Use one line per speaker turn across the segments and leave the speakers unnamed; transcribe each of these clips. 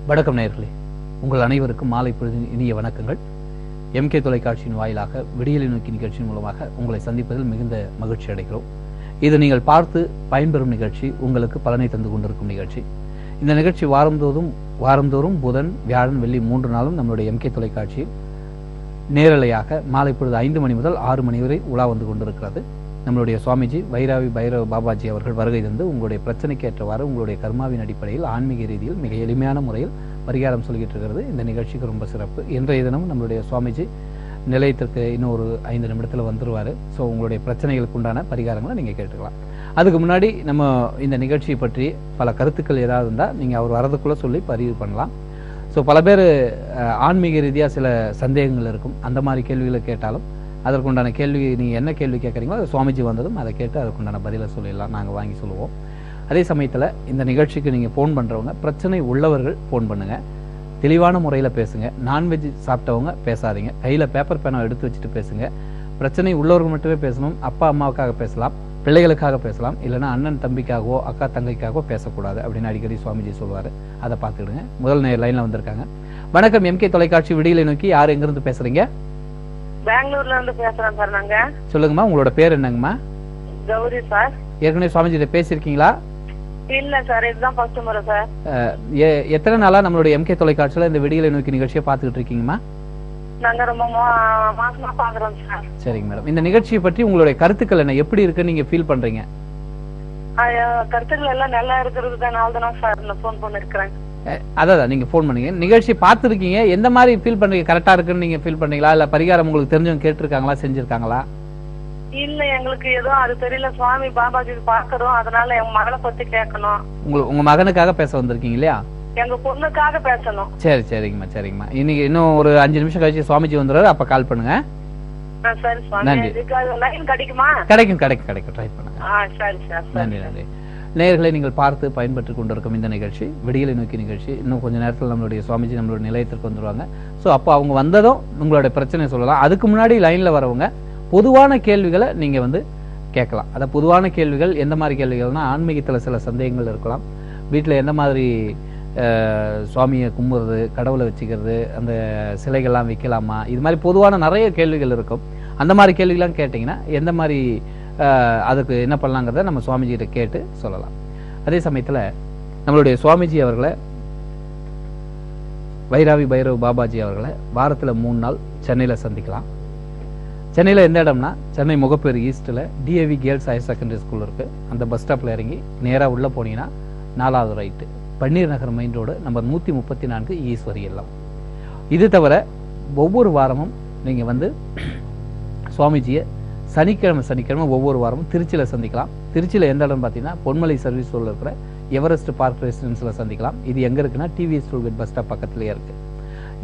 வணக்கம் நேயர்களே, உங்கள் அனைவருக்கும் மாலை பொழுதின் இனிய வணக்கங்கள். எம்கே தொலைக்காட்சியின் வாயிலாக விடியலை நோக்கி நிகழ்ச்சியின் மூலமாக உங்களை சந்திப்பதில் மிகுந்த மகிழ்ச்சி அடைகிறோம். இது நீங்கள் பார்த்து பயன்பெறும் நிகழ்ச்சி, உங்களுக்கு பலனை தந்து கொண்டிருக்கும் நிகழ்ச்சி. இந்த நிகழ்ச்சி வாரந்தோறும் புதன், வியாழன், வெள்ளி 3 நாளும் நம்மளுடைய எம்கே தொலைக்காட்சியில் நேரலையாக மாலை பொழுது 5 மணி முதல் 6 மணி வரை உலா வந்து கொண்டிருக்கிறது. நம்மளுடைய சுவாமிஜி வைராவி பைரவ பாபாஜி அவர்கள் வருகை தந்து உங்களுடைய பிரச்சனைக்கு ஏற்றவாறு உங்களுடைய கர்மாவின் அடிப்படையில் ஆன்மீக ரீதியில் மிக எளிமையான முறையில் பரிகாரம் சொல்லிட்டு இருக்கிறது. இந்த நிகழ்ச்சிக்கு ரொம்ப சிறப்பு. இன்றைய தினம் நம்மளுடைய சுவாமிஜி நிலையத்திற்கு இன்னும் ஒரு 5 நிமிடத்தில் வந்துருவார். ஸோ உங்களுடைய பிரச்சனைகளுக்கு உண்டான பரிகாரங்களை நீங்கள் கேட்டுக்கலாம். அதுக்கு முன்னாடி நம்ம இந்த நிகழ்ச்சியை பற்றி பல கருத்துக்கள் ஏதாவது இருந்தால் நீங்கள் அவர் வரதுக்குள்ளே சொல்லி பதிவு பண்ணலாம். ஸோ பல பேர் ஆன்மீக ரீதியாக சில சந்தேகங்கள் இருக்கும். அந்த மாதிரி கேள்விகளை கேட்டாலும் அதற்குண்டான கேள்வி, நீங்கள் என்ன கேள்வி கேட்குறீங்களோ அது சுவாமிஜி வந்ததும் அதை கேட்டு அதுக்குண்டான பதிலை சொல்லிடலாம், நாங்கள் வாங்கி சொல்லுவோம். அதே சமயத்தில் இந்த நிகழ்ச்சிக்கு நீங்கள் ஃபோன் பண்ணுறவங்க, பிரச்சனை உள்ளவர்கள் ஃபோன் பண்ணுங்கள், தெளிவான முறையில் பேசுங்க. நான்வெஜ் சாப்பிட்டவங்க பேசாதீங்க, கையில் பேப்பர் பேனா எடுத்து வச்சுட்டு பேசுங்க. பிரச்சனை உள்ளவர்கள் மட்டுமே பேசணும். அப்பா அம்மாவுக்காக பேசலாம், பிள்ளைகளுக்காக பேசலாம், இல்லைனா அண்ணன் தம்பிக்காகவோ அக்கா தங்கைக்காகவோ பேசக்கூடாது அப்படின்னு அடிக்கடி சுவாமிஜி சொல்வார். அதை பார்த்துக்கிடுங்க. முதல் லைனில் வந்திருக்காங்க. வணக்கம், எம்கே தொலைக்காட்சி விடியலை நோக்கி. யார் எங்கிருந்து பேசுறீங்க?
பெங்களூர்ல இருந்து பேசுறேன் சார். நாங்க
சொல்லுங்கம்மா, உங்களோட பேர் என்னங்கம்மா?
கௌரி சார்.
ஏற்கனவே சுவாமிஜி பேசியிருக்கீங்களா?
இல்ல சார், இதுதான் ஃபர்ஸ்ட் முறை சார்.
எத்தனை நாளா நம்மளுடைய எம்கே தொலைக்காட்சியில இந்த விடியலை நோக்கி நிகழ்ச்சியை பார்த்துக்கிட்டு இருக்கீங்கம்மா?
நாங்க ரொம்ப மாசமா பாக்குறோம் சார்.
சரிங்க மேடம். இந்த நிகழ்ச்சியை பற்றி உங்களுடைய கருத்துக்கள் என்ன, எப்படி இருக்குன்னு நீங்க ஃபீல் பண்றீங்க?
கருத்துக்கள் எல்லாம் நல்லா இருக்கிறது தான். தான் சார் நான் ஃபோன் பண்ணிருக்கிறேன்.
அதான் நீங்க ஃபோன் பண்ணீங்க, நிகழ்ச்சியை பார்த்துருக்கீங்க, எந்த மாதிரி ஃபீல் பண்றீங்க? கரெக்டா இருக்குன்னு நீங்க ஃபீல் பண்ணீங்களா, இல்ல பரிகாரம் உங்களுக்கு தெரிஞ்சவங்க கேட்டிருக்காங்களா, செஞ்சிருக்காங்களா?
இல்ல, எங்களுக்கு ஏதோ அது தெரியல. சுவாமி பாபாஜி பாக்குறோம், அதனால எங்க மகளை பத்தி கேட்கணும்.
உங்க மகனுக்காக பேச வந்திருக்கீங்க இல்லையா?
எங்க பொண்ணுக்காக பேசணும்.
சரிங்கம்மா. இன்னைக்கு இன்னும் ஒரு 5 நிமிஷம் கழிச்சு சுவாமிஜி வந்துடுறாரு, அப்ப கால் பண்ணுங்க.
சரி சுவாமி. லைன் கிடைக்குமா?
கிடைக்கும். ட்ரை பண்ணுங்க.
சரி சார்.
நன்றி. நேயர்களை, நீங்கள் பார்த்து பயன்பெற்றுக் கொண்டிருக்கும் இந்த நிகழ்ச்சி விடியலை நோக்கி நிகழ்ச்சி. இன்னும் கொஞ்சம் நேரத்தில் நம்மளுடைய சுவாமிஜி நம்மளுடைய நிலையத்திற்கு வந்துருவாங்க. ஸோ அப்போ அவங்க வந்ததும் உங்களுடைய பிரச்சனை சொல்லலாம். அதுக்கு முன்னாடி லைன்ல வரவங்க பொதுவான கேள்விகளை நீங்க கேட்கலாம். அத பொதுவான கேள்விகள் எந்த மாதிரி கேள்விகள்னா, ஆன்மீகத்தில் சில சந்தேகங்கள் இருக்கலாம், வீட்டில் எந்த மாதிரி சுவாமியை கும்புறது, கடவுளை வச்சுக்கிறது, அந்த சிலைகள்லாம் வைக்கலாமா, இது மாதிரி பொதுவான நிறைய கேள்விகள் இருக்கும். அந்த மாதிரி கேள்விகள்லாம் கேட்டிங்கன்னா எந்த மாதிரி அதுக்கு என்ன பண்ணலாங்கிறத நம்ம சுவாமிஜிகிட்ட கேட்டு சொல்லலாம். அதே சமயத்தில் நம்மளுடைய சுவாமிஜி அவர்களை, வைராவி பைரவ பாபாஜி அவர்களை வாரத்தில் 3 நாள் சென்னையில் சந்திக்கலாம். சென்னையில் எந்த இடம்னா, சென்னை முகப்பேர் ஈஸ்ட்டில் DAV girls higher secondary school இருக்குது. அந்த பஸ் ஸ்டாப்பில் இறங்கி நேராக உள்ளே போனீங்கன்னா 4வது right, Panneer Nagar main road, number 134, Eswari இல்லம். இது தவிர ஒவ்வொரு வாரமும் நீங்கள் சுவாமிஜியை சனிக்கிழமை ஒவ்வொரு வாரமும் திருச்சியில் சந்திக்கலாம். திருச்சியில் எந்த இடம் பார்த்தீங்கன்னா, பொன்மலை சர்வீஸ் ரோடில் இருக்கிற எவரெஸ்ட் பார்க் ரெசிடென்ஸில் சந்திக்கலாம். இது எங்கே இருக்குன்னா, டிவிஎஸ் டோல்கேட் பஸ் ஸ்டாப் பக்கத்துலேயே இருக்குது.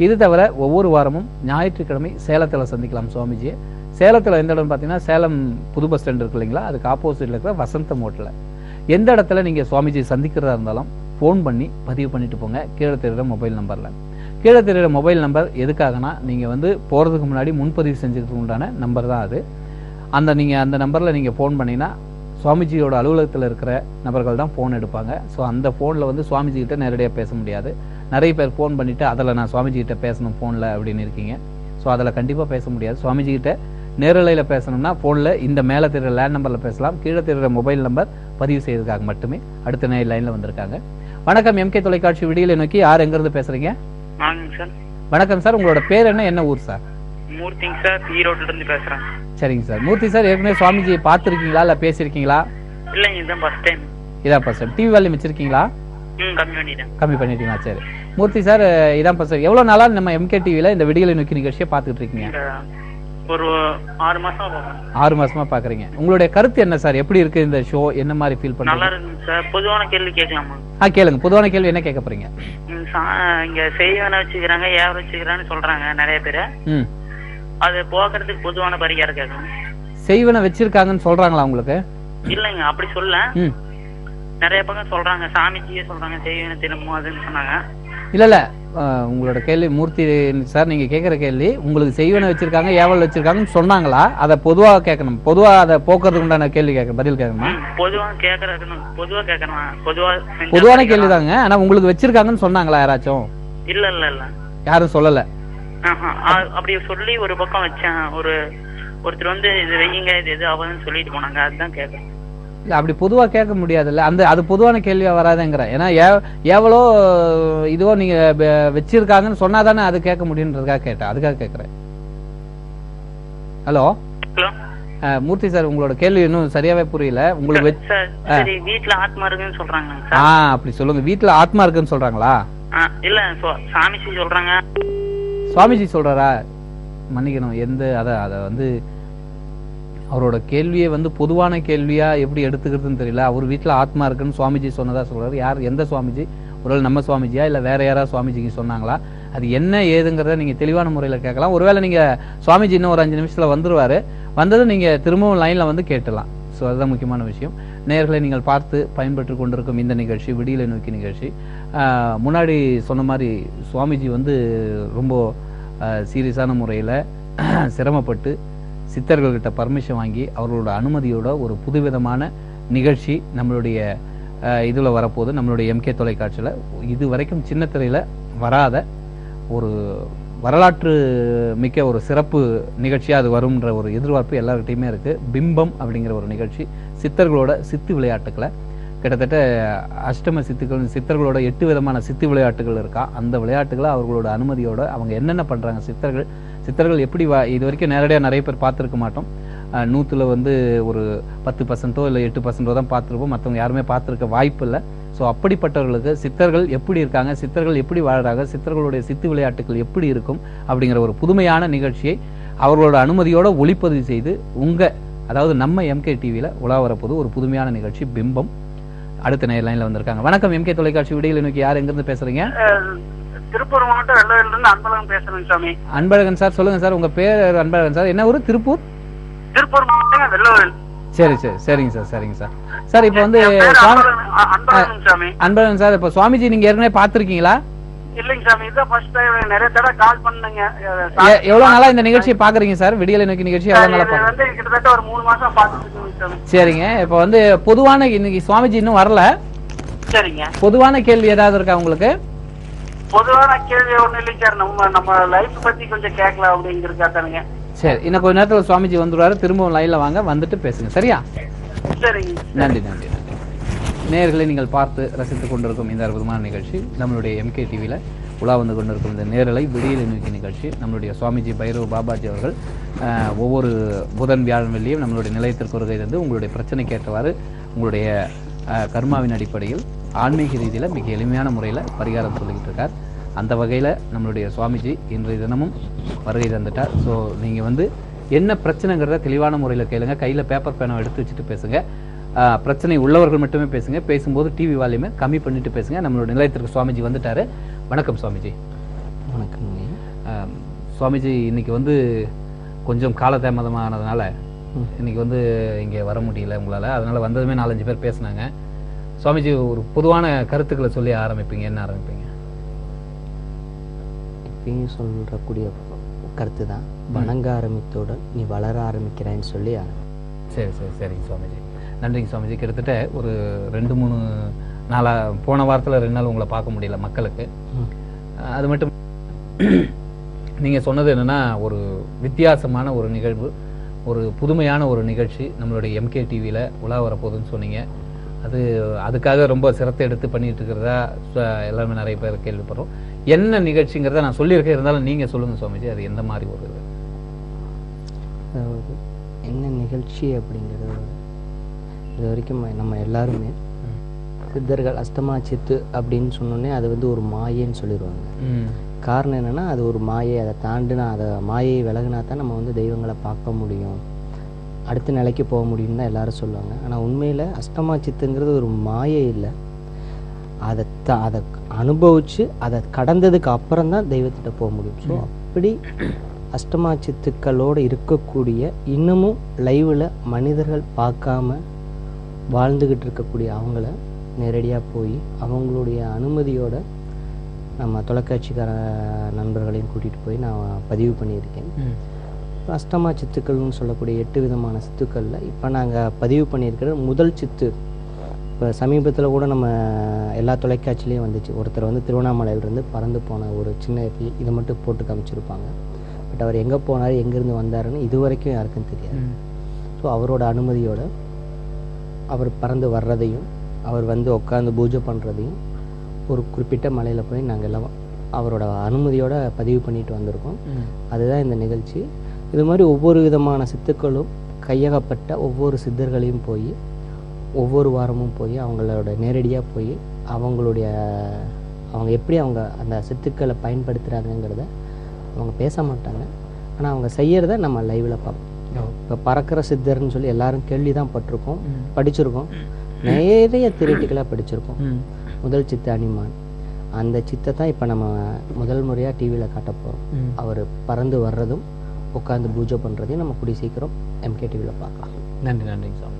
இது தவிர ஒவ்வொரு வாரமும் ஞாயிற்றுக்கிழமை சேலத்தில் சந்திக்கலாம் சுவாமிஜியை. சேலத்தில் எந்த இடம் பார்த்தீங்கன்னா, சேலம் புது பஸ் ஸ்டாண்ட் இருக்கு இல்லைங்களா, அதுக்கு ஆப்போசிட்டில் இருக்கிற வசந்தம் ஹோட்டலில். எந்த இடத்துல நீங்கள் சுவாமிஜி சந்திக்கிறதா இருந்தாலும் ஃபோன் பண்ணி பதிவு பண்ணிட்டு போங்க, கீழே தெரிகிற மொபைல் நம்பரில். கீழே தெரிகிற மொபைல் நம்பர் எதுக்காகனா, நீங்கள் போகிறதுக்கு முன்னாடி முன்பதிவு செஞ்சுக்கிறதுக்கு உண்டான நம்பர் தான் அது. அந்த நம்பரில் நீங்கள் ஃபோன் பண்ணிங்கன்னா சுவாமிஜியோட அலுவலகத்தில் இருக்கிற நபர்கள் தான் ஃபோன் எடுப்பாங்க. ஸோ அந்த ஃபோனில் சுவாமிஜிகிட்ட நேரடியாக பேச முடியாது. நிறைய பேர் ஃபோன் பண்ணிவிட்டு அதில் நான் சுவாமிஜிகிட்ட பேசணும் ஃபோனில் அப்படின்னு இருக்கீங்க. ஸோ அதில் கண்டிப்பாக பேச முடியாது. சுவாமிஜிகிட்ட நேரலையில் பேசணும்னா ஃபோனில் இந்த மேலே தெரிகிற லேண்ட் நம்பரில் பேசலாம். கீழே தெரிகிற மொபைல் நம்பர் பதிவு செய்வதற்காக மட்டுமே. அடுத்த லைனில் வந்திருக்காங்க. வணக்கம், எம்கே தொலைக்காட்சி விடியலை நோக்கி. யார் எங்கேருந்து பேசுகிறீங்க? வணக்கம் சார், உங்களோட பேர் என்ன ஊர் சார்?
மூர்த்திங்க சார், ஈரோட்ல இருந்து பேசுறேன்.
சரிங்க சார். மூர்த்தி சார், ஏற்கனவே சுவாமிஜி பார்த்துருக்கீங்களா, இல்லை பேசியிருக்கீங்களா?
இல்லைங்க, இதான் ஃபர்ஸ்ட் டைம்.
இதான் ஃபர்ஸ்ட் டைம். டிவி வால்யூம் வச்சிருக்கீங்களா? கம்மி பண்ணிட்டீங்களா? சரி மூர்த்தி சார், இதான் ஃபர்ஸ்ட். எவ்வளோ நாளாக நம்ம எம்கே டிவியில் இந்த விடியலை நோக்கி நிகழ்ச்சியை பார்த்துட்டு இருக்கீங்க?
ஒரு 6 மாசமா.
6 மாசமா பாக்குறீங்க. உங்களுடைய கருத்து என்ன சார்? எப்படி இருக்கு இந்த ஷோ? என்ன மாதிரி ஃபீல் பண்றீங்க?
நல்லா இருக்கு சார். பொதுவான கேள்வி கேட்கலாமா?
கேளுங்க. பொதுவான கேள்வி என்ன கேட்க போறீங்க?
இங்க செய்வன வச்சுக்கிறாங்க, யார் வச்சுக்கிறான்னு சொல்றாங்க நிறைய பேரு. அது போக்குறதுக்கு பொதுவான பரிகாரம் கேட்கணும்.
செய்வன வச்சிருக்காங்கன்னு சொல்றாங்களா உங்களுக்கு?
இல்லைங்க, அப்படி சொல்ல. நிறைய பக்கம் சொல்றாங்க, சாமிஜியே சொல்றாங்க செய்வன திரும்ப அதுன்னு சொன்னாங்க.
இல்ல உங்களோட கேள்வி மூர்த்தி சார், நீங்க கேட்குற கேள்வி உங்களுக்கு செய்வன வச்சிருக்காங்க ஏவல் வச்சிருக்காங்கன்னு சொன்னாங்களா? அதை பொதுவா கேட்கணும். பொதுவா அதை போக்குறதுக்கு உண்டான கேள்வி பதில் கேட்கணுமா? பொதுவான கேள்வி தாங்க. ஆனா உங்களுக்கு வச்சிருக்காங்கன்னு சொன்னாங்களா யாராச்சும்?
இல்ல இல்ல இல்ல,
யாரும் சொல்லல.
அப்படி சொல்லி ஒரு பக்கம் வச்சேன். ஒருத்தர் வந்து இது வையுங்க, இது எது ஆகுதுன்னு சொல்லிட்டு போனாங்க. அதுதான் கேட்கறேன்.
இல்ல அப்படி பொதுவா கேட்க முடியாதுல்ல. அது பொதுவான கேள்வியா வராதுங்கிற. ஏன்னா எவ்வளோ இதுவோ நீங்க வச்சிருக்காங்கன்னு சொன்னாதானே அது கேட்க முடியுன்றதுக்காக கேட்டேன். அதுக்காக கேட்கறேன். ஹலோ மூர்த்தி சார், உங்களோட கேள்வி இன்னும் சரியாவே புரியல. உங்களுக்கு
வீட்டுல ஆத்மா இருக்குன்னு சொல்றாங்க.
அப்படி சொல்லுங்க. வீட்டுல ஆத்மா இருக்குன்னு சொல்றாங்களா?
இல்ல சாமிஜி சொல்றாங்க.
சுவாமிஜி சொல்றாரா? மன்னிக்கணும். அத வந்து அவரோட கேள்வியை வந்து பொதுவான கேள்வியா எப்படி எடுத்துக்கிறதுன்னு தெரியல. அவர் வீட்டுல ஆத்மா இருக்குன்னு சுவாமிஜி சொன்னதா சொல்றாரு. யார், எந்த சுவாமிஜி? ஒருவேளை நம்ம சுவாமிஜியா இல்ல வேற யாராவது சுவாமிஜிக்கு சொன்னாங்களா? அது என்ன ஏதுங்கிறத நீங்க தெளிவான முறையில கேட்கலாம். ஒருவேளை நீங்க சுவாமிஜி இன்னும் ஒரு 5 நிமிஷத்துல வந்துருவாரு. வந்ததும் நீங்க திரும்பவும் லைன்ல வந்து கேட்டலாம். ஸோ அதுதான் முக்கியமான விஷயம். நேயர்களை நீங்கள் பார்த்து பயன்பெற்று கொண்டிருக்கும் இந்த நிகழ்ச்சி விடியலை நோக்கி நிகழ்ச்சி. முன்னாடி சொன்ன மாதிரி சுவாமிஜி வந்து ரொம்ப சீரியஸான முறையில் சிரமப்பட்டு சித்தர்கள்கிட்ட பர்மிஷன் வாங்கி அவர்களோட அனுமதியோட ஒரு புதுவிதமான நிகழ்ச்சி நம்மளுடைய இதில் வரப்போது. நம்மளுடைய எம்கே தொலைக்காட்சியில் இது வரைக்கும் சின்ன திரையில் வராத ஒரு வரலாற்று மிக்க ஒரு சிறப்பு நிகழ்ச்சியாக அது வரும்ன்ற ஒரு எதிர்பார்ப்பு எல்லார்கிட்டையுமே இருக்குது. பிம்பம் அப்படிங்கிற ஒரு நிகழ்ச்சி சித்தர்களோட சித்து விளையாட்டுக்களை கிட்டத்தட்ட அஷ்டம சித்தர்களோட 8 விதமான சித்து விளையாட்டுகள் இருக்கா. அந்த விளையாட்டுகளை அவர்களோட அனுமதியோட அவங்க என்னென்ன பண்ணுறாங்க, சித்தர்கள் எப்படி இது வரைக்கும் நேரடியாக நிறைய பேர் பார்த்துருக்க மாட்டோம். 100ல் வந்து ஒரு 10% இல்லை 8% தான் பார்த்துருப்போம். மற்றவங்க யாருமே பார்த்துருக்க வாய்ப்பு இல்லை. ஸோ அப்படிப்பட்டவர்களுக்கு சித்தர்கள் எப்படி இருக்காங்க, சித்தர்கள் எப்படி வாழ்கிறாங்க, சித்தர்களுடைய சித்து விளையாட்டுகள் எப்படி இருக்கும் அப்படிங்கிற ஒரு புதுமையான நிகழ்ச்சியை அவர்களோட அனுமதியோட ஒளிப்பதிவு செய்து அதாவது நம்ம எம்கே டிவியில் உலா வரப்போது ஒரு புதுமையான நிகழ்ச்சி பிம்பம். அடுத்த நேர் லைன்ல வந்திருக்காங்க. வணக்கம் எம்கே தொலைக்காட்சி விடியலை நோக்கி. யார், எங்கிருந்து பேசுறீங்க?
திருப்பூர் மாவட்டம் வெள்ளவேலிருந்து அன்பழகன் பேசுறேன் சாமி.
அன்பழகன் சார், சொல்லுங்க சார். உங்க பேர் அன்பழகன் சார். என்ன ஊரு? திருப்பூர்
மாவட்டம் வெள்ளவேல்.
சரி சரி, சரிங்க சார், சரிங்க சார். சார் இப்போ வந்து அன்பழகன் சார், இப்போ சுவாமிஜி நீங்க ஏற்கனவே பார்த்திருக்கீங்களா?
இல்லைங்க சாமி, இதான் ஃபர்ஸ்ட் டைம். நிறைய தடவை கால் பண்ணுங்க.
எவ்வளவு நாளா இந்த நிகழ்ச்சியை பாக்குறீங்க சார்? விடியலை நோக்கி நிகழ்ச்சி எவ்வளவு நாளா பாக்குறீங்க?
கிட்டத்தட்ட ஒரு 3 மாசம் பாத்துட்டு சாமி.
சரிங்க. இப்போ வந்து பொதுவான இன்னைக்கு சுவாமிஜி இன்னும் வரல.
சரிங்க.
பொதுவான கேள்வி ஏதாவது இருக்கா உங்களுக்கு?
பொதுவான கேள்வி ஒண்ணு இல்லைங்க சார். நம்ம லைஃப் பத்தி கொஞ்சம் கேட்கலாம் அப்படிங்கிறதுக்காக. சரி,
இன்னும் கொஞ்ச நேரத்தில் சுவாமிஜி வந்துருவாரு. திரும்பவும் லைன்ல வாங்க, வந்துட்டு பேசுங்க. சரியா?
சரிங்க.
நன்றி நன்றி நன்றி. நேயர்களை நீங்கள் பார்த்து ரசித்துக் கொண்டிருக்கும் இந்த அற்புதமான நிகழ்ச்சி நம்மளுடைய எம்கே டிவியில் உலா வந்து கொண்டிருக்கும் இந்த நேரலை விடியலை நோக்கி நிகழ்ச்சி. நம்மளுடைய சுவாமிஜி பைரவ பாபாஜி அவர்கள் ஒவ்வொரு புதன் வியாழன் வெள்ளியும் நம்மளுடைய நிலையத்திற்கு வருகை தந்து உங்களுடைய பிரச்சனைக்கு ஏற்றவாறு உங்களுடைய கர்மாவின் அடிப்படையில் ஆன்மீக ரீதியில் மிக எளிமையான முறையில் பரிகாரம் சொல்லிக்கிட்டு இருக்கார். அந்த வகையில் நம்மளுடைய சுவாமிஜி இன்றைய தினமும் வருகை தந்துட்டார். ஸோ நீங்கள் வந்து என்ன பிரச்சனைங்கிறத தெளிவான முறையில் கேளுங்க. கையில் பேப்பர் பேனை எடுத்து வச்சுட்டு பேசுங்க. பிரச்சனை உள்ளவர்கள் மட்டுமே பேசுங்க. பேசும்போது டிவி வால்யூமை கம்மி பண்ணிட்டு பேசுங்க. நம்மளோட நிலையத்திற்கு சுவாமிஜி வந்துட்டாரு. வணக்கம் சுவாமிஜி.
வணக்கம்
சுவாமிஜி. இன்னைக்கு வந்து கொஞ்சம் காலதாமதமானதுனால இன்னைக்கு வந்து இங்கே வர முடியல உங்களால். அதனால வந்ததுமே 4-5 பேர் பேசினாங்க. சுவாமிஜி, ஒரு பொதுவான கருத்துக்களை சொல்லி ஆரம்பிப்பீங்க. என்ன ஆரம்பிப்பீங்க?
இப்பயும் சொல்லக்கூடிய கருத்து தான். வணங்க ஆரம்பித்தோட நீ வளர ஆரம்பிக்கிறேன்னு சொல்லி.
சரி சரி, சரிங்க சுவாமிஜி. நன்றிங்க சுவாமிஜி. கிட்டத்தட்ட ஒரு 2-3 நாளாக போன வாரத்தில் 2 நாள் உங்களை பார்க்க முடியல மக்களுக்கு. அது மட்டும் நீங்கள் சொன்னது என்னென்னா, ஒரு வித்தியாசமான ஒரு நிகழ்வு, ஒரு புதுமையான ஒரு நிகழ்ச்சி நம்மளுடைய எம்கே டிவியில் உலா வரப்போகுதுன்னு சொன்னீங்க. அதுக்காக ரொம்ப சிரத்தை எடுத்து பண்ணிட்டு இருக்கிறதா எல்லாருமே நிறைய பேர் கேள்விப்படுறோம். என்ன நிகழ்ச்சிங்கிறத நான் சொல்லியிருக்கேன், இருந்தாலும் நீங்கள் சொல்லுங்கள் சுவாமிஜி. அது எந்த மாதிரி ஒரு
அதாவது என்ன நிகழ்ச்சி அப்படிங்கிறது, இது வரைக்கும் நம்ம எல்லாருமே சித்தர்கள் அஷ்டமா சித்து அப்படின்னு சொன்னோன்னே அது வந்து ஒரு மாயைன்னு சொல்லிடுவாங்க. காரணம் என்னென்னா, அது ஒரு மாயை. அதை தாண்டினா, அதை மாயை விலகுனா தான் நம்ம வந்து தெய்வங்களை பார்க்க முடியும், அடுத்த நிலைக்கு போக முடியும்னு தான் எல்லாரும் சொல்லுவாங்க. ஆனால் உண்மையில் அஷ்டமா சித்துங்கிறது ஒரு மாயை இல்லை. அதை அனுபவித்து அதை கடந்ததுக்கு அப்புறம் தான் தெய்வத்திட்ட போக முடியும். ஸோ அப்படி அஷ்டமா சித்துக்களோடு இருக்கக்கூடிய, இன்னமும் லைவில் மனிதர்கள் பார்க்காம வாழ்ந்துக்கிட்டு இருக்கக்கூடிய அவங்கள நேரடியாக போய் அவங்களுடைய அனுமதியோட நம்ம தொலைக்காட்சிக்கார நண்பர்களையும் கூட்டிகிட்டு போய் நான் பதிவு பண்ணியிருக்கேன். அஷ்டமா சித்துக்கள்னு சொல்லக்கூடிய 8 விதமான சித்துக்களில் இப்போ நாங்கள் பதிவு பண்ணியிருக்கிற முதல் சித்து. இப்போ சமீபத்தில் கூட நம்ம எல்லா தொலைக்காட்சியிலையும் வந்துச்சு. ஒருத்தர் வந்து திருவண்ணாமலையிலிருந்து பறந்து போன ஒரு சின்ன இதை மட்டும் போட்டு காமிச்சிருப்பாங்க. பட் அவர் எங்கே போனார், எங்கேருந்து வந்தாருன்னு இது வரைக்கும் யாருக்கும் தெரியாது. ஸோ அவரோட அனுமதியோடு அவர் பறந்து வர்றதையும் அவர் வந்து உட்காந்து பூஜை பண்ணுறதையும் ஒரு குறிப்பிட்ட மலையில் போய் நாங்கள் எல்லாம் அவரோட அனுமதியோடு பதிவு பண்ணிட்டு வந்திருக்கோம். அதுதான் இந்த நிகழ்ச்சி. இது மாதிரி ஒவ்வொரு விதமான சித்துக்களும் கையகப்பட்ட ஒவ்வொரு சித்தர்களையும் போய் ஒவ்வொரு வாரமும் போய் அவங்களோட நேரடியாக போய் அவங்க எப்படி அவங்க அந்த சித்துக்களை பயன்படுத்துகிறாங்கங்கிறத அவங்க பேச மாட்டாங்க. ஆனால் அவங்க செய்கிறத நம்ம லைவில் பார்ப்போம். இப்போ பறக்கிற சித்தர்னு சொல்லி எல்லாரும் கேள்வி தான் பட்டிருக்கோம், படிச்சிருக்கோம், நிறைய தியரிட்டிக்கலாக படிச்சிருக்கோம். முதல் சித்த அனிமான், அந்த சித்தை தான் இப்போ நம்ம முதல் முறையாக டிவியில் காட்ட போகிறோம். அவர் பறந்து வர்றதும் உட்காந்து பூஜை பண்ணுறதையும் நம்ம கூடி சீக்கிரம் எம்கே டிவியில் பார்க்கலாம்.
நன்றி நன்றிங்க சாமி.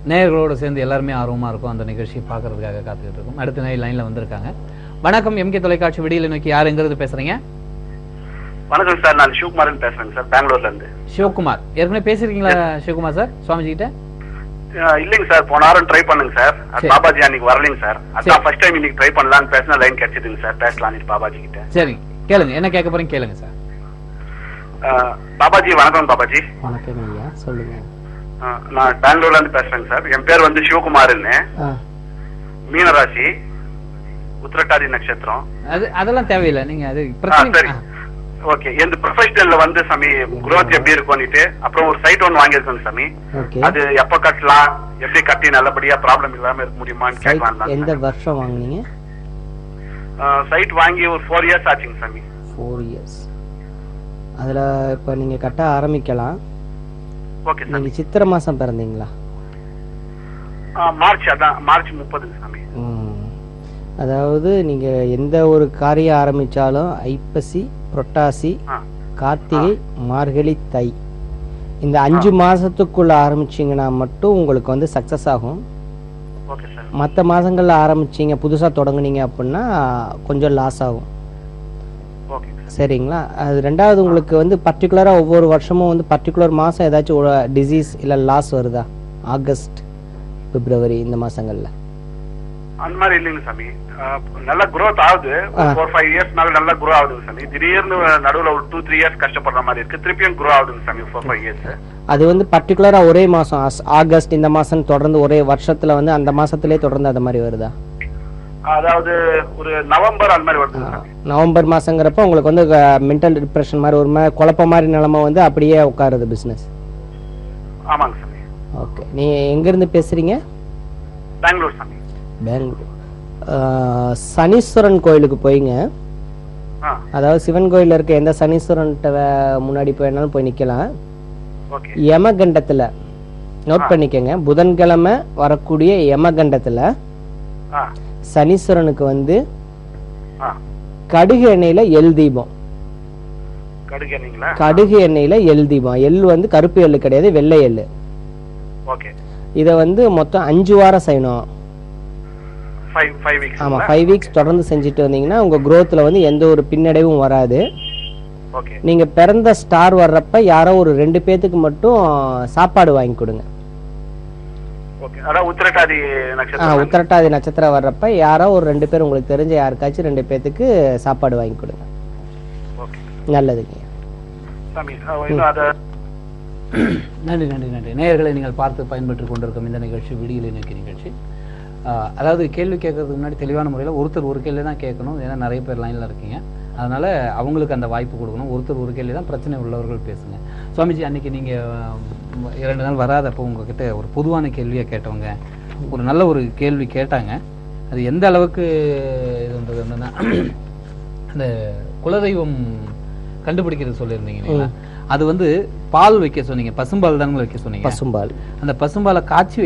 நேயர்களோடு சேர்ந்து எல்லாருமே ஆர்வமாக இருக்கும் அந்த நிகழ்ச்சியை பார்க்கறதுக்காக காத்துக்கிட்டு இருக்கோம். அடுத்த நேயர் லைனில் வந்திருக்காங்க. வணக்கம், எம்கே தொலைக்காட்சி விடியலை நோக்கி யாருங்கிறது பேசுறீங்க?
வணக்கம் சார், நான் சிவகுமாரன் பேசுறேங்க சார், பெங்களூர்ல இருந்து.
சிவகுமார், ஏற்கனவே பேசிருக்கீங்களா சிவகுமார் சார் சுவாமிஜி கிட்ட?
இல்லைங்க சார், போன வாரம் ட்ரை பண்ணுங்க சார். பாபாஜி அன்னைக்கு வரலைங்க சார். அதான் ஃபர்ஸ்ட் டைம் இன்னைக்கு ட்ரை பண்ணலாம்னு பேசினா லைன் கிடைச்சதுங்க சார். பேசலாம் பாபாஜி கிட்ட.
சரி, கேளுங்க, என்ன கேட்க போறீங்க கேளுங்க சார்.
பாபாஜி வணக்கம். பாபாஜி
வணக்கம் ஐயா, சொல்லுங்க.
நான் பெங்களூர்ல இருந்து பேசுறேங்க சார். என் பேர் வந்து சிவகுமார்னு. மீனராசி, உத்திரட்டாதி நட்சத்திரம்.
அதெல்லாம் தேவையில்லை, நீங்க அது பிரச்சனை.
ஓகே, எந்த ப்ரொஃபஷனல்ல வந்து சாமி குரோத் எப்படி இருக்கும்னுட்டு அப்புறம் ஒரு சைட் ஒன்று வாங்கியிருக்கோங்க சாமி. அது எப்ப கட்டலாம், எப்படி கட்டி நல்லபடியா ப்ராப்ளம் இல்லாம இருக்க முடியுமான்னு கேட்கலாம்.
எந்த வருஷம் வாங்குனீங்க?
சைட் வாங்கி ஒரு 4 years ஆச்சுங்க சாமி.
4 years. அதுல இப்ப நீங்க கட்ட ஆரம்பிக்கலாம்.
Okay sir.
நீங்க சித்திரை மாசம் பிறந்தீங்களா?
மார்ச், அதான் மார்ச் 30 சாமி.
அதாவது நீங்க எந்த ஒரு காரியம் ஆரம்பிச்சாலும் ஐப்பசி, புரட்டாசி, கார்த்திகை, மார்கழி, தை இந்த 5 மாசத்துக்குள்ள ஆரம்பிச்சீங்கன்னா மட்டும் உங்களுக்கு வந்து சக்சஸ் ஆகும். மற்ற மாசங்கள்ல ஆரம்பிச்சீங்க புதுசா தொடங்குனீங்க அப்படின்னா கொஞ்சம் லாஸ் ஆகும். சரிங்களா? அது ரெண்டாவது, உங்களுக்கு வந்து பர்டிகுலரா ஒவ்வொரு வருஷமும் வந்து பர்டிகுலர் மாசம் ஏதாச்சும் ஒரு டிசீஸ் இல்ல லாஸ் வருதா? ஆகஸ்ட், பிப்ரவரி இந்த மாசங்கள்ல
அந்த மாதிரி இல்லைங்க சாமி. நல்லா growth ஆகுது. 4-5 years மேல நல்லா grow ஆகுதுங்க சாமி. திடீர்னு நடுவுல ஒரு 2-3 years கஷ்டப்படுற மாதிரி இருக்கு. திருப்பியும் grow ஆகுதுங்க சாமி 4-5 years.
அது வந்து பர்டிகுலரா ஒரே மாசம் ஆகஸ்ட் இந்த மாசம் தொடர்ந்து ஒரே வருஷத்துல வந்து அந்த மாசத்திலே தொடர்ந்து அந்த மாதிரி வருதா?
அதாவது ஒரு நவம்பர் அந்த மாதிரி வருது.
நவம்பர் மாசங்கிறப்ப உங்களுக்கு வந்து மென்டல் டிப்ரெஷன் மாதிரி ஒரு மாதிரி குழப்ப மாதிரி நிலைமை வந்து அப்படியே உட்காருது பிசினஸ்.
ஆமாங்க சாமி.
ஓகே, நீ எங்க இருந்து பேசுறீங்க?
பெங்களூர் சாமி.
பெங்களூர். சனீஸ்வரன் கோயிலுக்கு போயிங்க. அதாவது சிவன் கோயில இருக்க எந்த சனீஸ்வரன்ட்ட முன்னாடி போயினாலும் போய் நிக்கலாம். யமகண்டத்துல நோட் பண்ணிக்கங்க, புதன்கிழமை வரக்கூடிய யமகண்டத்துல சனீஸ்வரனுக்கு வந்து கடுகு எண்ணெயில எல் தீபம். கடுகு எண்ணெயில எல் தீபம். எள் வந்து கருப்பு எள்ளு கிடையாது, வெள்ளை எள்ளு. இத வந்து மொத்தம் 5 வாரம் செய்யணும்.
5 weeks.
ஆமா, 5 weeks தொடர்ந்து செஞ்சுட்டு வந்தீங்கன்னா உங்க growthல வந்து எந்த ஒரு பின்னடைவும் வராது. நீங்க பிறந்த ஸ்டார் வர்றப்ப யாரோ ஒரு 2 பேத்துக்கு மட்டும் சாப்பாடு வாங்கி கொடுங்க. உத்திரட்டாதி நட்சத்திரம் வர்றப்ப யாரோ ஒரு 2 பேர் உங்களுக்கு தெரிஞ்ச யாருக்காச்சும் 2 பேத்துக்கு சாப்பாடு வாங்கி கொடுங்க. நல்லதுங்க.
நன்றி நன்றி நன்றி. நேயர்களை நீங்கள் பார்த்து பயன்பெற்றுக் கொண்டிருக்கும் இந்த நிகழ்ச்சி விடியலை நோக்கி நிகழ்ச்சி. அதாவது கேள்வி கேட்கறதுக்கு முன்னாடி தெளிவான முறையில் ஒருத்தர் ஒரு கேள்வி தான் கேட்கணும். ஏன்னா நிறைய பேர் லைனில் இருக்கீங்க, அதனால அவங்களுக்கு அந்த வாய்ப்பு கொடுக்கணும். ஒருத்தர் ஒரு கேள்வி தான், பிரச்சனை உள்ளவர்கள் பேசுங்க. சுவாமிஜி, அன்னைக்கு நீங்கள் 2 நாள் வராதப்போ உங்ககிட்ட ஒரு பொதுவான கேள்வியை கேட்டவங்க ஒரு நல்ல ஒரு கேள்வி கேட்டாங்க. அது எந்த அளவுக்கு இதுன்றது என்னன்னா, அந்த குலதெய்வம் கண்டுபிடிக்கிறது சொல்லியிருந்தீங்க இல்லைங்களா? அது வந்து பால் வைக்க சொன்னீங்க, பசும்பால் தானே வைக்க சொன்னீங்க?
பசும்பால்.
அந்த பசும்பாலை காய்ச்சி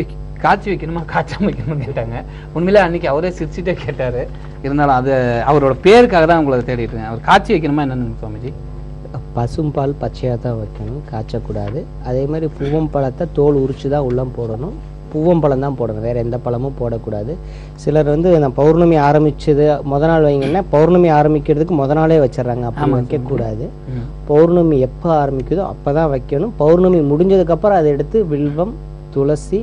வைக்கணுமா காய்ச்சாம வைக்கணும்னு கேட்டாங்க. உண்மையிலே அன்னைக்கு அவரே சிரிச்சுட்டே கேட்டாரு. இருந்தாலும் அது அவரோட பேருக்காக தான் உங்களை தேடிட்டு இருக்கேன். அவர் காய்ச்சி வைக்கணுமா என்னன்னு சுவாமிஜி?
பசும்பால் பச்சையாக தான் வைக்கணும், காய்ச்சக்கூடாது. அதே மாதிரி பூவம் பழத்தை தோல் உரிச்சு தான் உள்ளம் போடணும். பூவம்பழம் தான் போடணும், வேறு எந்த பழமும் போடக்கூடாது. சிலர் வந்து நான் பௌர்ணமி ஆரம்பிச்சது முத நாள் வைங்கன்னா பௌர்ணமி ஆரம்பிக்கிறதுக்கு முத நாளே வச்சிடறாங்க, அப்படி வைக்கக்கூடாது. பௌர்ணமி எப்போ ஆரம்பிக்குதோ அப்போ தான் வைக்கணும். பௌர்ணமி முடிஞ்சதுக்கப்புறம் அதை எடுத்து வில்வம், துளசி,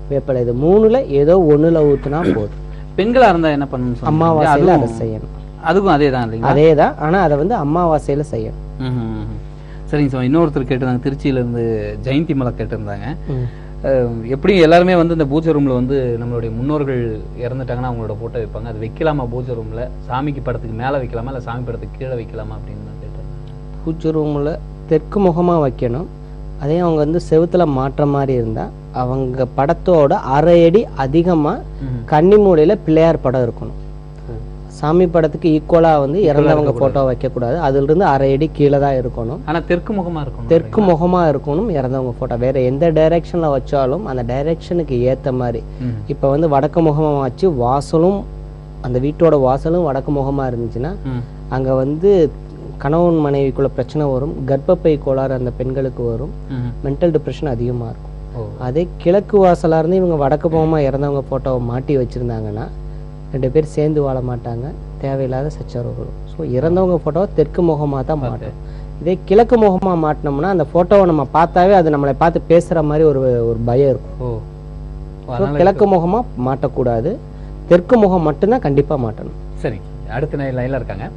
வேப்பலை இது 3ல் ஏதோ 1ல் ஊற்றினா போதும்.
பெண்களா இருந்தா என்ன பண்ணணும்?
அமாவாசையில் அதை செய்யணும்.
அதுக்கும் அதே தான் இல்லைங்களா?
அதே தான், ஆனால் அதை வந்து அமாவாசையில் செய்யணும்.
சரிங்க சார். இன்னொருத்தர் கேட்டிருந்தாங்க, திருச்சியிலேருந்து ஜெயந்தி மலை கேட்டிருந்தாங்க. எப்படி எல்லாருமே வந்து இந்த பூஜை ரூமில் வந்து நம்மளுடைய முன்னோர்கள் இறந்துட்டாங்கன்னா அவங்களோட ஃபோட்டோ வைப்பாங்க, அது வைக்கலாமா பூஜை ரூமில்? சாமிக்கு படத்துக்கு மேலே வைக்கலாமா இல்லை சாமி படத்துக்கு கீழே வைக்கலாமா அப்படின்னு நான் கேட்டேன்.
பூஜை ரூமில் தெற்கு முகமாக வைக்கணும். அதே அவங்க வந்து செவுத்துல மாற்ற மாதிரி இருந்தால் அவங்க படத்தோட 1/2 அடி அதிகமாக கன்னிமூலையில் பிள்ளையார் படம் இருக்கணும். சாமி படத்துக்கு ஈக்குவலாக வந்து இறந்தவங்க ஃபோட்டோ வைக்கக்கூடாது, அதுலேருந்து 1/2 அடி கீழே தான் இருக்கணும்.
ஆனால் தெற்கு முகமாக இருக்கணும்.
தெற்கு முகமாக இருக்கணும் இறந்தவங்க ஃபோட்டோ. வேறு எந்த டைரெக்ஷனில் வச்சாலும் அந்த டைரெக்ஷனுக்கு ஏற்ற மாதிரி. இப்போ வந்து வடக்கு முகமாக வச்சு வாசலும், அந்த வீட்டோட வாசலும் வடக்கு முகமாக இருந்துச்சுன்னா அங்கே வந்து கணவன் மனைவிக்குள்ள பிரச்சனை வரும், கர்ப்பப்பை கோளாறு அந்த பெண்களுக்கு வரும், மென்டல் டிப்ரெஷன் அதிகமாக இருக்கும். அதே கிழக்கு வாசலாக இருந்து இவங்க வடக்கு முகமாக இறந்தவங்க ஃபோட்டோவை மாட்டி வச்சுருந்தாங்கன்னா 2 பேர் சேர்ந்து வாழ மாட்டாங்க, தேவையில்லாத சச்சரவு வரும். ஸோ இறந்தவங்க ஃபோட்டோவை தெற்கு முகமாக தான் மாட்டோம். இதே கிழக்கு முகமாக மாட்டினோம்னா அந்த ஃபோட்டோவை நம்ம பார்த்தாவே அது நம்மளை பார்த்து பேசுகிற மாதிரி ஒரு பயம் இருக்கும். ஸோ கிழக்கு முகமாக மாட்டக்கூடாது, தெற்கு முகம் மட்டும்தான் கண்டிப்பாக மாட்டணும்.
சரி, அடுத்த லைனில் இருக்காங்க.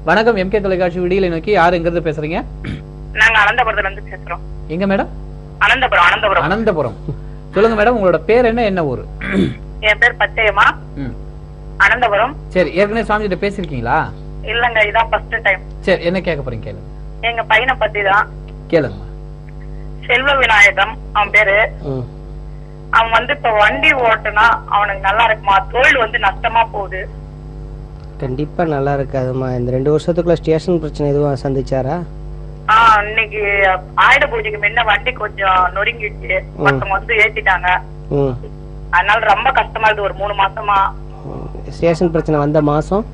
வணக்கம், எம்கே தொலைக்காட்சி விடியலை நோக்கி. யார் எங்கிறது பேசுறீங்க?
நாங்க அனந்தபுரத்துல இருந்து பேசுறோம்.
எங்க மேடம்?
அனந்தபுரம்.
அனந்தபுரம். சொல்லுங்க மேடம், உங்களோட பேர் என்ன, என்ன ஊரு?
என் பேர் பச்சையம்மா, அனந்தபுரம்.
சரி, ஏற்கனவே சுவாமி கிட்ட பேசிருக்கீங்களா?
இல்லங்க, இதான் ஃபர்ஸ்ட் டைம்.
சரி, என்ன கேட்க போறீங்க கேளுங்க.
எங்க பையனை பத்தி தான்.
கேளுங்க.
செல்வ விநாயகம் அவன் பேரு. அவன் வந்து இப்ப வண்டி ஓட்டுனா அவனுக்கு நல்லா இருக்குமா? தொழில் வந்து நஷ்டமா போகுது.
கண்டிப்பா நல்லா இருக்காதுமா. இந்த 2 வருஷத்துக்குள்ள ஸ்டேஷன் பிரச்சனை எதுவும் சந்திச்சாரா?
இன்னைக்கு ஆயுத பூஜைக்கு முன்ன வண்டி கொஞ்சம் நொறுங்கிடுச்சு, மத்தவங்க வந்து ஏத்திட்டாங்க. அதனால ரொம்ப கஷ்டமா இருக்கு. ஒரு 3 மாசமா
ஸ்டேஷன் பிரச்சனை வந்த மாசம்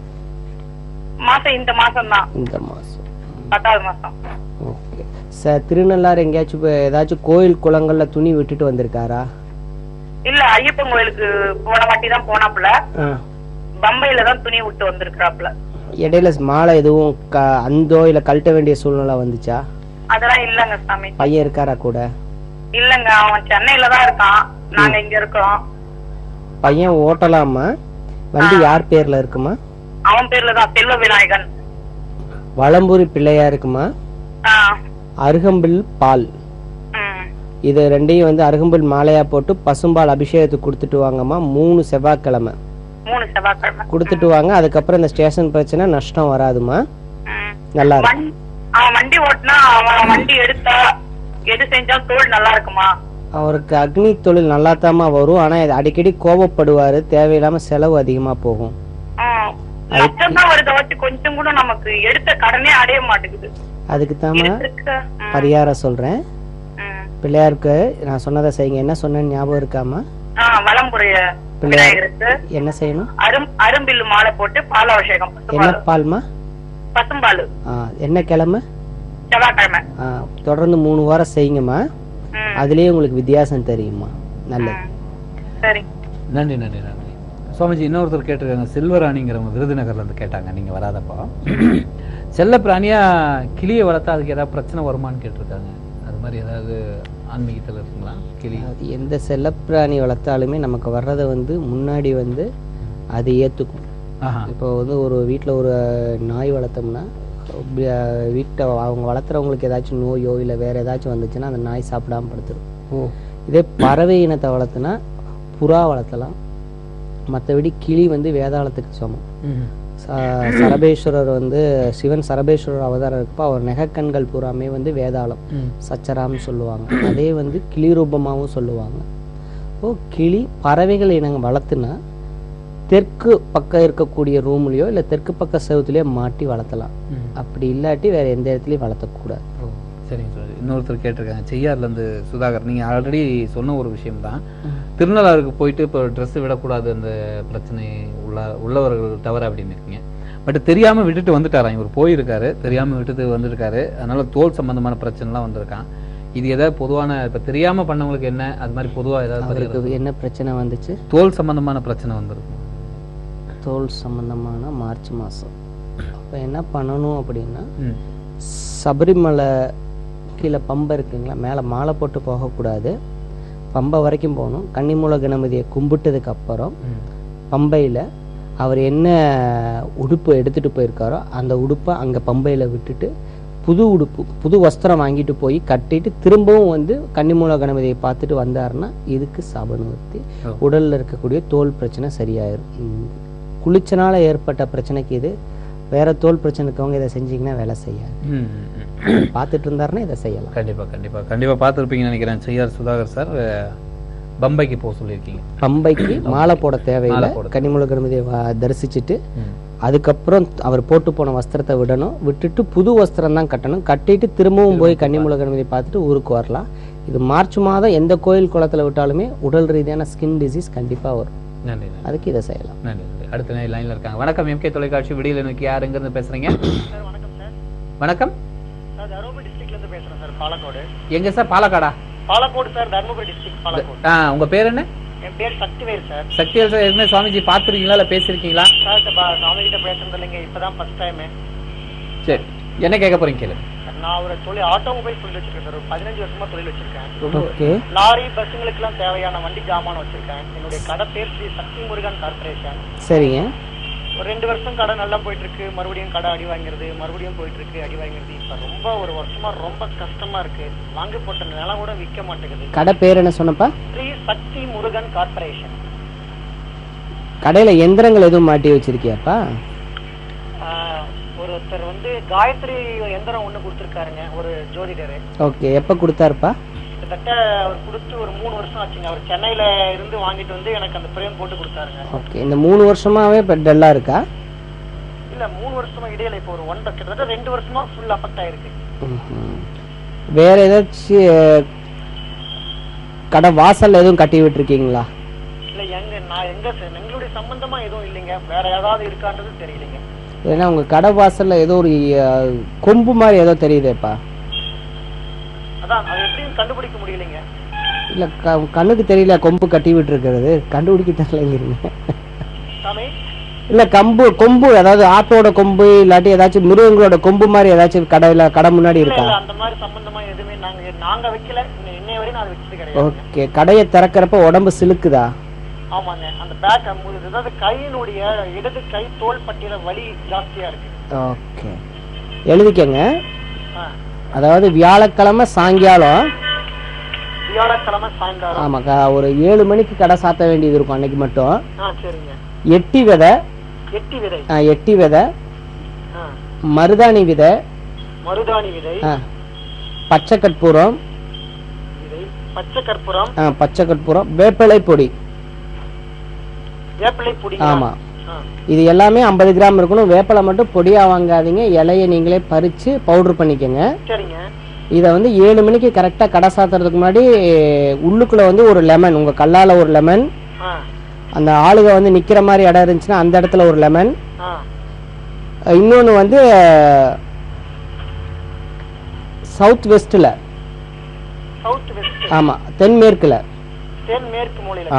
இந்த மாசம் தான்,
இந்த மாசம்
10வது மாசம்.
Okay sir. திருநள்ளாறு எங்கேயாச்சும் ஏதாச்சும் கோயில் குளங்கள்ல துணி விட்டுட்டு வந்திருக்காரா?
இல்ல, ஐயப்பன் கோயிலுக்கு போன வாட்டி தான் போனாப்புல, பம்பையில தான் துணி விட்டு வந்திருக்காப்புல.
இடையில மாலை எதுவும் அந்தோ இல்ல கழட்ட வேண்டிய சூழ்நிலை வந்துச்சா?
அதெல்லாம் இல்லங்க சாமி.
பையன் இருக்காரா கூட?
இல்லங்க, அவன் சென்னையில தான் இருக்கான், நாங்க இங்க இருக்கோம்.
பையன் ஓட்டலாமா? வண்டி யார் பேர்ல இருக்குமா?
அவன் பேர்ல தான், செல்வ விநாயகன்.
வலம்புரி பிள்ளையா இருக்குமா? அருகம்பில் பால், இது 2ஐயும் வந்து அருகம்பில் மாலையா போட்டு பசும்பால் அபிஷேகத்துக்கு கொடுத்துட்டு வாங்கம்மா. 3 செவ்வாய்க்கிழமை கொடுத்துட்டு வாங்க. அதுக்கப்புறம் இந்த ஸ்டேஷன் பிரச்சனை நஷ்டம் வராதுமா. நல்லா இருக்கும்.
அவன் வண்டி ஓட்டினா, அவன் வண்டி எடுத்தா எது செஞ்சாலும் தொழில் நல்லா இருக்குமா?
அவருக்கு அக்னி தொழில் நல்லாத்தாமா வரும், ஆனா அடிக்கடி கோபப்படுவாரு, தேவையில்லாம செலவு அதிகமா போகும்.
கொஞ்சம் கூட நமக்கு எடுத்த கடனே அடைய மாட்டேங்குது.
அதுக்கு தாமா பரிகாரம் சொல்றேன். பிள்ளையாருக்கு நான் சொன்னதை செய்யுங்க. என்ன சொன்னேன்னு ஞாபகம் இருக்காமா? பிள்ளையாருக்கு என்ன செய்யணும்?
அரும்பில்லு மாலை போட்டு பால் அபிஷேகம்.
என்ன பால்மா?
பசும்பால்.
என்ன கிழமை?
செவ்வாய்க்கிழமை.
தொடர்ந்து 3 வாரம் செய்யுங்கம்மா, அதுலயே உங்களுக்கு வித்தியாசம் தெரியுமா. நல்லது.
சரி,
நன்றி நன்றி நன்றி. சுவாமிஜி, இன்னொருத்தர் கேட்டிருக்காங்க, செல்வராணிங்கிறவங்க விருதுநகர்ல இருந்து கேட்டாங்க, நீங்க வராதப்போ செல்ல பிராணியா கிளியை வளர்த்தா அதுக்கு ஏதாவது பிரச்சனை வருமானு கேட்டிருக்காங்க. அது மாதிரி ஏதாவது ஆன்மீகத்தில் இருக்குங்களா? கிளி
எந்த செல்லப்பிராணி வளர்த்தாலுமே நமக்கு வர்றதை வந்து முன்னாடி வந்து அது ஏற்றுக்கும். இப்போ வந்து ஒரு வீட்டில் ஒரு நாய் வளர்த்தோம்னா வீட்டை அவங்க வளர்த்துறவங்களுக்கு ஏதாச்சும் நோயோ இல்லை வேற ஏதாச்சும் வந்துச்சுன்னா அந்த நாய் சாப்பிடாம படுத்துடும். இதே பறவை இனத்தை வளர்த்துனா புறா வளர்த்தலாம். மற்றபடி கிளி வந்து வேதாளத்துக்கு சமம். சரபேஸ்வரர் வந்து சிவன் சரபேஸ்வரர் அவதாரம் இருக்கப்போ அவர் நெகக்கண்கள் பூராமே வந்து வேதாளம் சச்சராம்னு சொல்லுவாங்க. அதே வந்து கிளி ரூபமாகவும் சொல்லுவாங்க. கிளி பறவைகள் இனங்கள் வளர்த்துனா தெற்கு பக்கம் இருக்கக்கூடிய ரூம்லயோ இல்லை தெற்கு பக்க செவத்துலயோ மாட்டி வளர்த்தலாம். அப்படி இல்லாட்டி வேற எந்த இடத்துலயும் வளர்த்தக்கூடாது.
சரிங்க சார். இன்னொருத்தர் கேட்டிருக்காங்க, செய்யார்லேருந்து சுதாகர், நீங்கள் ஆல்ரெடி சொன்ன ஒரு விஷயம்தான். திருநள்ளாருக்கு போயிட்டு இப்போ ட்ரெஸ்ஸு விடக்கூடாது, அந்த பிரச்சனை உள்ளவர்கள் தவறு அப்படின்னு இருக்கீங்க. பட் தெரியாமல் விட்டுட்டு வந்துட்டாராம். இவர் போயிருக்காரு, தெரியாமல் விட்டுட்டு வந்துருக்காரு. அதனால தோல் சம்பந்தமான பிரச்சனைலாம் வந்திருக்கான். இது ஏதாவது பொதுவான இப்ப தெரியாம பண்ணவங்களுக்கு என்ன அது மாதிரி பொதுவா ஏதாவது
அவருக்கு என்ன பிரச்சனை வந்துச்சு?
தோல் சம்பந்தமான பிரச்சனை வந்திருக்கும்.
தோல் சம்பந்தமான மார்ச் மாதம். அப்போ என்ன பண்ணணும் அப்படின்னா, சபரிமலை கீழே பம்பை இருக்குங்களா, மேலே மாலை போட்டு போகக்கூடாது, பம்பை வரைக்கும் போகணும். கன்னிமூல கணபதியை கும்பிட்டதுக்கு அப்புறம் பம்பையில் அவர் என்ன உடுப்பு எடுத்துகிட்டு போயிருக்காரோ அந்த உடுப்பை அங்கே பம்பையில் விட்டுட்டு புது உடுப்பு புது வஸ்திரம் வாங்கிட்டு போய் கட்டிட்டு திரும்பவும் வந்து கன்னிமூல கணபதியை பார்த்துட்டு வந்தாருன்னா இதுக்கு சாபநிவர்த்தி. உடலில் இருக்கக்கூடிய தோல் பிரச்சனை சரியாயிரும். குளிச்சனால ஏற்பட்ட பிரச்சனைக்கு இது. வேற தோல் பிரச்சனைக்கவங்க இதை செஞ்சீங்கன்னா வேலை செய்யாது. பார்த்துட்டு இருந்தாருன்னா இதை செய்யலாம்.
கண்டிப்பா பார்த்துருப்பீங்கன்னு நினைக்கிறேன். செய்யார் சுதாகர் சார் பம்பைக்கு போக சொல்லியிருக்கீங்க.
பம்பைக்கு மாலை போட தேவையில்லை. கன்னிமூல கணபதியை தரிசிச்சுட்டு அதுக்கப்புறம் அவர் போட்டு போன வஸ்திரத்தை விடணும். விட்டுட்டு புது வஸ்திரம் தான் கட்டணும். கட்டிட்டு திரும்பவும் போய் கன்னிமூல கணபதியை பார்த்துட்டு ஊருக்கு வரலாம். இது மார்ச் மாதம் எந்த கோயில் குளத்துல விட்டாலுமே உடல் ரீதியான ஸ்கின் டிசீஸ் கண்டிப்பா வரும்.
நன்றி.
அதுக்கு இதை செய்யலாம்.
நன்றி. அடுத்த லைன்ல இருக்காங்க. வணக்கம், எம்கே தொலைக்காட்சி விடியல் எனக்கு யார் எங்க இருந்து பேசுறீங்க?
சார் வணக்கம் சார்.
வணக்கம்
சார் தருமபுரி டிஸ்ட்ரிக்ட்ல இருந்து பேசுறேன் சார். பாலக்கோடு.
எங்க சார்? பாலக்காடா?
Palacode sir, Dharmapuri district Palacode.
உங்க பேர் என்ன?
என் பேர் சக்திவேல் சார்.
சக்திவேல் சார், ஏற்கனவே சுவாமிஜி பார்த்துருக்கீங்களா இல்லை பேசியிருக்கீங்களா?
சார் சாமி கிட்ட பேசுறது இல்லைங்க, இப்பதான் ஃபர்ஸ்ட் டைம்.
சரி, என்ன கேட்க போறீங்க கேளு.
நான் ஒரு தொழில் ஆட்டோமொபைல் தொழில் வச்சிருக்கேன் சார். ஒரு 15 வருஷமா தொழில் வச்சிருக்கேன்.
ஓகே.
லாரி பஸ்ஸுங்களுக்கு எல்லாம் தேவையான வண்டி ஜாமான் வச்சிருக்கேன். என்னுடைய கடை பேர் ஸ்ரீ சக்தி முருகன் கார்பரேஷன்.
சரிங்க.
ஒரு 2 வருஷம் கடை நல்லா போயிட்டு இருக்கு. மறுபடியும் கடை அடி வாங்கிறது, மறுபடியும் போயிட்டு இருக்கு, அடி வாங்கிறது. இப்ப ரொம்ப ஒரு வருஷமா ரொம்ப கஷ்டமா இருக்கு. வாங்கி போட்ட நிலம் கூட விற்க மாட்டேங்குது.
கடை பேர் என்ன சொன்னப்பா?
ஸ்ரீ சக்தி முருகன் கார்பரேஷன்.
கடையில எந்திரங்கள் எதுவும் மாட்டி வச்சிருக்கியாப்பா?
ஒருத்தர் வந்து காயத்ரி எந்திரம் ஒண்ணு கொடுத்திருக்காருங்க, ஒரு ஜோதிடர்.
ஓகே. எப்ப கொடுத்தாருப்பா?
கிட்டத்தட்ட அவர் கொடுத்து ஒரு 3 வருஷம் ஆச்சுங்க. அவர் சென்னையில இருந்து வாங்கிட்டு வந்து எனக்கு அந்த பிரேம் போட்டு கொடுத்தாருங்க.
ஓகே. இந்த 3 வருஷமாவே இப்ப டல்லா இருக்கா?
இல்ல 3 வருஷமா இடையில இப்போ ஒரு 1 கிட்டத்தட்ட 2 வருஷமா ஃபுல் அஃபெக்ட் ஆயிருக்கு.
வேற ஏதாச்சும் கடை வாசல்ல எதுவும் கட்டி விட்டுருக்கீங்களா?
இல்ல எங்களுடைய சம்பந்தமா எதுவும் இல்லைங்க. வேற ஏதாவது இருக்கான்றது தெரியலைங்க.
ஏன்னா உங்க கடை வாசல்ல ஏதோ ஒரு கொம்பு மாதிரி ஏதோ தெரியுதேப்பா.
அதான் அது எப்படியும் கண்டுபிடிக்க முடியலைங்க.
இல்ல கண்ணுக்கு தெரியல கொம்பு கட்டி விட்டு இருக்கிறது, கண்டுபிடிக்க தெரியலங்கிறீங்க. இல்ல கொம்பு அதாவது ஆட்டோட கொம்பு இல்லாட்டி ஏதாச்சும் மிருகங்களோட கொம்பு மாதிரி ஏதாச்சும் கடை முன்னாடி இருக்கா?
அந்த மாதிரி சம்பந்தமா எதுவுமே நாங்க வைக்கல. இன்னை வரையும் நான் வச்சது கிடையாது.
ஓகே. கடையை திறக்கிறப்ப உடம்பு சிலுக்குதா?
ஆமாங்க. அந்த பேக் அதாவது கையினுடைய இடது கை தோல் பட்டியல வலி ஜாஸ்தியா இருக்கு.
ஓகே. எழுதிக்கங்க. அதாவது வியாழக்கிழமை சாயங்காலம். ஆமா, ஒரு 7 மணிக்கு கடை சாத்த வேண்டியது இருக்கும் அன்னைக்கு மட்டும்.
சரிங்க.
எட்டி விதை, மருதாணி விதை, பச்சை கற்பூரம், பச்சை கற்பூரம், வேப்பிலை பொடி. ஆமா, இது எல்லாமே 50 கிராம் இருக்கணும். வேப்பிலை மட்டும் பொடியா வாங்காதீங்க, இலையை நீங்களே பறிச்சு பவுடர் பண்ணிக்கங்க. இதை வந்து 7 மணிக்கு கரெக்டா கடை சாத்துறதுக்கு முன்னாடி உள்ளுக்குள்ள வந்து ஒரு லெமன், உங்க கல்லால ஒரு லெமன், அந்த ஆளுக வந்து நிக்கிற மாதிரி இடம் இருந்துச்சுன்னா அந்த இடத்துல ஒரு லெமன், இன்னொன்னு வந்து சவுத் வெஸ்ட்ல, ஆமா தென்மேற்குல,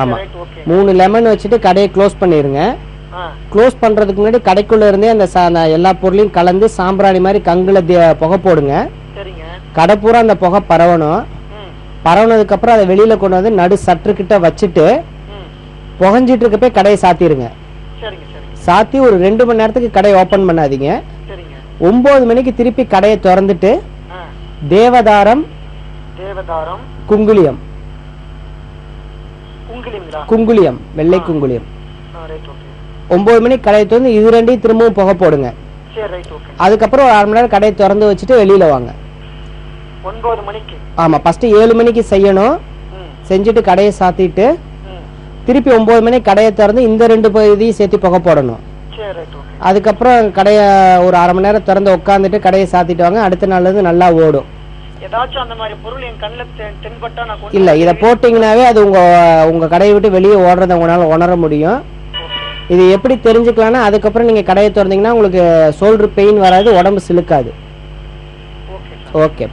ஆமா 3 லெமன் வச்சுட்டு கடையை க்ளோஸ் பண்ணிருங்க. க்ளோஸ் பண்றதுக்கு முன்னாடி கடைக்குள்ள இருந்தே அந்த எல்லா பொருளையும் கலந்து சாம்பிராணி மாதிரி கங்குல புகை போடுங்க. கடை பூரா அந்த புகை பரவணும். பரவனதுக்கு அப்புறம் அதை வெளியில கொண்டு வந்து நடு சற்று கிட்ட வச்சுட்டு புகஞ்சிட்டு இருக்கப்ப கடையை சாத்திருங்க. சாத்தி ஒரு 2 மணி நேரத்துக்கு கடையை ஓபன் பண்ணாதீங்க. 9 மணிக்கு திருப்பி கடையை திறந்துட்டு தேவதாரம், குங்குளியம், வெள்ளை குங்குளியம் 9 மணிக்கு கடையை திறந்து இது 2ஐயும் திரும்பவும் புகை போடுங்க. அதுக்கப்புறம் ஒரு 1/2 மணி நேரம் கடையை திறந்து வச்சுட்டு வெளியில வாங்க.
9 மணிக்கு.
ஆமா, ஃபர்ஸ்ட் 7 மணிக்கு செய்யணும். செஞ்சுட்டு கடையை சாத்திட்டு திருப்பி 9 மணிக்கு கடையை திறந்து இந்த 2 இதையும் சேர்த்து புகை போடணும். அதுக்கப்புறம் கடையை ஒரு 1/2 மணி நேரம் திறந்து உட்காந்துட்டு கடையை சாத்திட்டு வாங்க. அடுத்த நாள்ல இருந்து நல்லா ஓடும். இல்ல, இத போட்டீங்கன்னாவே அது உங்க கடையை விட்டு வெளியே ஓடுறத உங்களால உணர முடியும். இது எப்படி தெரிஞ்சுக்கலாம்னா, அதுக்கப்புறம் நீங்க கடையை திறந்தீங்கன்னா உங்களுக்கு ஷோல்டர் பெயின் வராது, உடம்பு சிலுக்காது. ஓகே.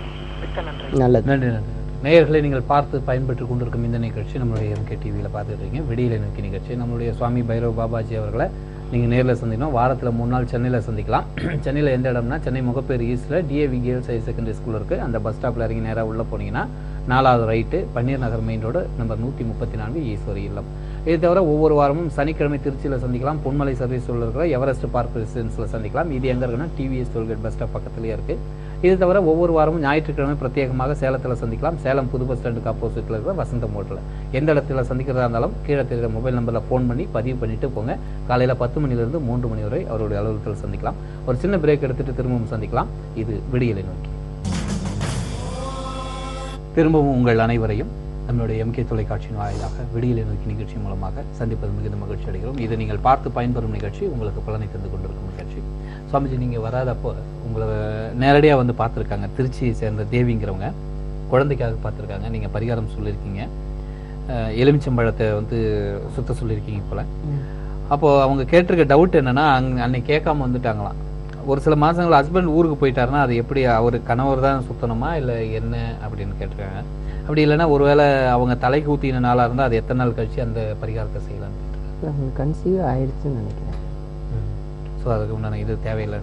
நல்லது.
நன்றி நன்றி. நேயர்களை நீங்கள் பார்த்து பயன்பெற்று கொண்டிருக்கும் இந்த நிகழ்ச்சி நம்மளுடைய எம்கே டிவியில் பார்த்துட்டு இருக்கீங்க. விடியலை நோக்கி நிகழ்ச்சி. நம்மளுடைய சுவாமி பைரவ பாபாஜி அவர்களை நீங்கள் நேரில் சந்திக்கணும். வாரத்தில் 3 நாள் சென்னையில் சந்திக்கலாம். சென்னையில் எந்த இடம்னா சென்னை முகப்பேர் ஈஸ்டில் DAV girls higher secondary school இருக்குது. அந்த பஸ் ஸ்டாப்பில் இறங்கி நேராக உள்ளே போனீங்கன்னா 4வது right, Panneer Nagar main road, number 134, Eswari இல்லம். இது தவிர ஒவ்வொரு வாரமும் சனிக்கிழமை திருச்சியில் சந்திக்கலாம். பொன்மலை சர்வீஸ் இருக்கிற எவரெஸ்ட் பார்க் ரெசிடென்ஸில் சந்திக்கலாம். இது எங்கே இருக்குன்னா டிவிஎஸ் டோல்கேட் பஸ் ஸ்டாப் பக்கத்துலேயே இருக்குது. இது தவிர ஒவ்வொரு வாரமும் ஞாயிற்றுக்கிழமை பிரத்யேகமாக சேலத்தில் சந்திக்கலாம். சேலம் புது பஸ் ஸ்டாண்டுக்கு ஆப்போசிட்டில் இருக்கிற வசந்தம் ஹோட்டலில். எந்த இடத்துல சந்திக்கிறதா இருந்தாலும் கீழே தெரிகிற மொபைல் நம்பரில் ஃபோன் பண்ணி பதிவு பண்ணிட்டு போங்க. காலையில் 10 மணிலிருந்து 3 மணி வரை அவருடைய அலுவலகத்தில் சந்திக்கலாம். ஒரு சின்ன பிரேக் எடுத்துட்டு திரும்பவும் சந்திக்கலாம். இது விடியலை நோக்கி. திரும்பவும் உங்கள் அனைவரையும் நம்மளுடைய எம்கே தொலைக்காட்சியின் வாயிலாக விடியலை நோக்கி நிகழ்ச்சி மூலமாக சந்திப்பது மிகுந்த மகிழ்ச்சி அடைகிறோம். இதை நீங்கள் பார்த்து பயன்பெறும் நிகழ்ச்சி, உங்களுக்கு பலனை தந்து கொண்டிருக்கும் நிகழ்ச்சி. சுவாமிஜி, நீங்கள் வராதப்போ உங்களை நேரடியாக வந்து பார்த்துருக்காங்க. திருச்சியை சேர்ந்த தேவிங்கிறவங்க குழந்தைக்காக பார்த்துருக்காங்க. நீங்கள் பரிகாரம் சொல்லியிருக்கீங்க, எலுமிச்சம்பழத்தை வந்து சுத்த சொல்லியிருக்கீங்க போல். அப்போது அவங்க கேட்டிருக்க டவுட் என்னென்னா, அன்னைக்கு கேட்காம வந்துட்டாங்களாம். ஒரு சில மாதங்கள் ஹஸ்பண்ட் ஊருக்கு போயிட்டாருன்னா அது எப்படி அவர் கணவர் தான் சுத்தணுமா இல்லை என்ன அப்படின்னு கேட்டிருக்காங்க. அப்படி இல்லைன்னா ஒருவேளை அவங்க தலைக்கு ஊற்றின நாளாக இருந்தால் அது எத்தனை நாள் கழிச்சு அந்த பரிகாரத்தை செய்யலான்னு
கன்சீவ் ஆயிடுச்சுன்னு நினைக்கிறேன்.
ஸோ அதுக்கு உண்டான இது தேவையில்லை.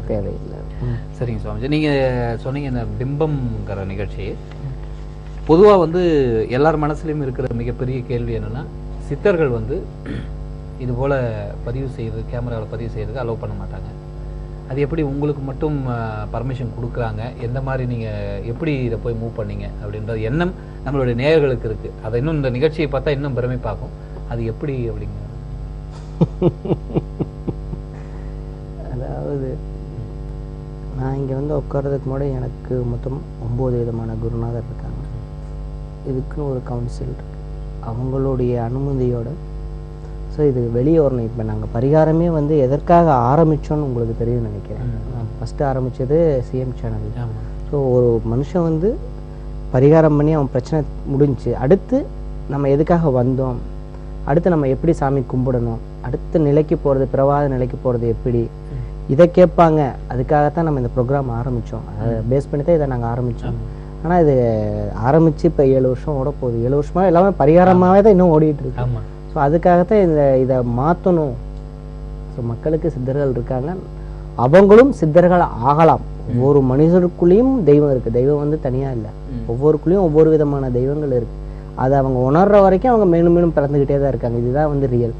சரிங்க சுவாமிஜி, நீங்கள் சொன்னீங்க இந்த பிம்பம்ங்கிற நிகழ்ச்சி. பொதுவாக வந்து எல்லார் மனசுலையும் இருக்கிற மிகப்பெரிய கேள்வி என்னென்னா, சித்தர்கள் வந்து இது போல் பதிவு செய்கிறது, கேமராவில் பதிவு செய்கிறதுக்கு அலோவ் பண்ண மாட்டாங்க. அது எப்படி உங்களுக்கு மட்டும் பர்மிஷன் கொடுக்குறாங்க? எந்த மாதிரி நீங்கள் எப்படி இதை போய் மூவ் பண்ணீங்க அப்படின்றது எண்ணம் நம்மளுடைய நேயர்களுக்கு இருக்குது. அதை இன்னும் இந்த நிகழ்ச்சியை பார்த்தா இன்னும் பெருமைப்பாகும். அது எப்படி அப்படிங்க?
அதாவது நான் இங்கே வந்து உட்கார்றதுக்கு முன்னாடி எனக்கு மொத்தம் 9 விதமான குருநாதர் இருக்காங்க. இதுக்குன்னு ஒரு கவுன்சில் இருக்கு, அவங்களுடைய அனுமதியோட. ஸோ இது வெளியே வரணும். இப்போ நாங்கள் பரிகாரமே வந்து எதற்காக ஆரம்பித்தோன்னு உங்களுக்கு தெரியும் நினைக்கிறேன். நான் ஃபஸ்ட்டு ஆரம்பித்தது சிஎம் சேனல். ஸோ ஒரு மனுஷன் வந்து பரிகாரம் பண்ணி அவன் பிரச்சனை முடிஞ்சு அடுத்து நம்ம எதுக்காக வந்தோம், அடுத்து நம்ம எப்படி சாமி கும்பிடணும், அடுத்த நிலைக்கு போகிறது, பிரவாத நிலைக்கு போகிறது எப்படி, இதை கேட்பாங்க. அதுக்காகத்தான் நம்ம இந்த ப்ரோக்ராம் ஆரம்பித்தோம். அதை பேஸ் பண்ணி தான் இதை நாங்கள் ஆரம்பித்தோம். ஆனால் இது ஆரம்பித்து இப்போ 7 வருஷம் ஓட போகுது. 7 வருஷமாக எல்லாமே பரிகாரமாகவே தான் இன்னும் ஓடிட்டு இருக்கு. ஸோ அதுக்காகத்தான் இதை மாற்றணும். ஸோ மக்களுக்கு சித்தர்கள் இருக்காங்க, அவங்களும் சித்தர்கள் ஆகலாம். ஒவ்வொரு மனிதருக்குள்ளேயும் தெய்வம் இருக்குது. தெய்வம் வந்து தனியாக இல்லை, ஒவ்வொருக்குள்ளேயும் ஒவ்வொரு விதமான தெய்வங்கள் இருக்குது. அதை அவங்க உணர்ற வரைக்கும் அவங்க மேலும் மேலும் பிறந்துக்கிட்டே தான் இருக்காங்க. இதுதான் வந்து ரியல்,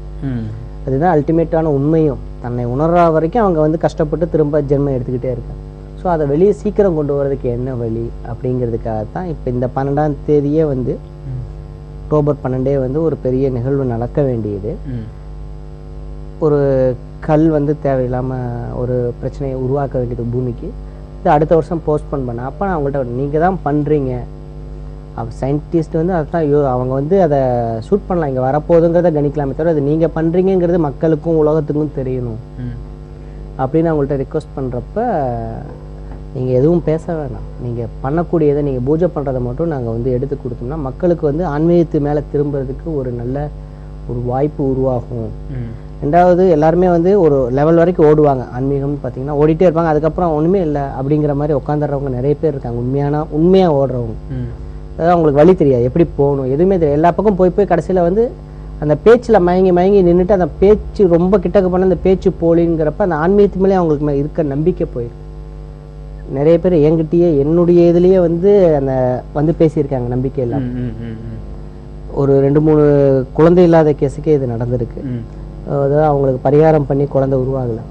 அதுதான் அல்டிமேட்டான உண்மையும். தன்னை உணர்ற வரைக்கும் அவங்க வந்து கஷ்டப்பட்டு திரும்ப ஜென்மம் எடுத்துக்கிட்டே இருக்காங்க. ஸோ அதை வெளியே சீக்கிரம் கொண்டு வரதுக்கு என்ன வழி அப்படிங்கிறதுக்காகத்தான் இப்போ இந்த 12ஆம் தேதியே வந்து அக்டோபர் 12 வந்து ஒரு பெரிய நிகழ்வு நடக்க வேண்டியது. ஒரு கல் வந்து தேவையில்லாமல் ஒரு பிரச்சனையை உருவாக்க வேண்டியது பூமிக்கு. இது அடுத்த வருஷம் போஸ்ட்போன் பண்ண. அப்போ நான் அவங்கள்ட்ட நீங்கள் தான் பண்ணுறீங்க, சயின்டிஸ்ட் வந்து அதுதான் அவங்க வந்து அதை ஷூட் பண்ணலாம், இங்கே வரப்போகுதுங்கிறத கணிக்கலாமே தவிர அது நீங்கள் பண்ணுறீங்கிறது மக்களுக்கும் உலகத்துக்கும் தெரியணும் அப்படின்னு அவங்கள்ட்ட ரிக்வஸ்ட் பண்ணுறப்ப, நீங்கள் எதுவும் பேச வேணாம், நீங்கள் பண்ணக்கூடியதை நீங்கள் பூஜை பண்ணுறதை மட்டும் நாங்கள் வந்து எடுத்து கொடுத்தோம்னா மக்களுக்கு வந்து ஆன்மீகத்து மேலே திரும்புறதுக்கு ஒரு நல்ல ஒரு வாய்ப்பு உருவாகும். ரெண்டாவது, எல்லாருமே வந்து ஒரு லெவல் வரைக்கும் ஓடுவாங்க. ஆன்மீகம்னு பார்த்தீங்கன்னா ஓடிட்டே இருப்பாங்க, அதுக்கப்புறம் ஒன்றுமே இல்லை அப்படிங்கிற மாதிரி உட்காந்துடுறவங்க நிறைய பேர் இருக்காங்க. உண்மையாக ஓடுறவங்க, அதாவது அவங்களுக்கு வழி தெரியாது, எப்படி போகணும் எதுவுமே தெரியாது. எல்லா பக்கம் போய் கடைசியில் வந்து அந்த பேச்சில் மயங்கி நின்றுட்டு அந்த பேச்சு ரொம்ப கிட்டக்கு பண்ண அந்த பேச்சு போலிங்கிறப்ப அந்த ஆன்மீகத்து மேலே அவங்களுக்கு இருக்க நம்பிக்கை போயிருக்கு. நிறைய பேர் என்கிட்டயே என்னுடைய இதுலேயே வந்து அந்த வந்து பேசியிருக்காங்க நம்பிக்கை இல்லாம. ஒரு 2-3 குழந்தை இல்லாத கேஸுக்கே இது நடந்திருக்கு. அதாவது அவங்களுக்கு பரிகாரம் பண்ணி குழந்தை உருவாகலை.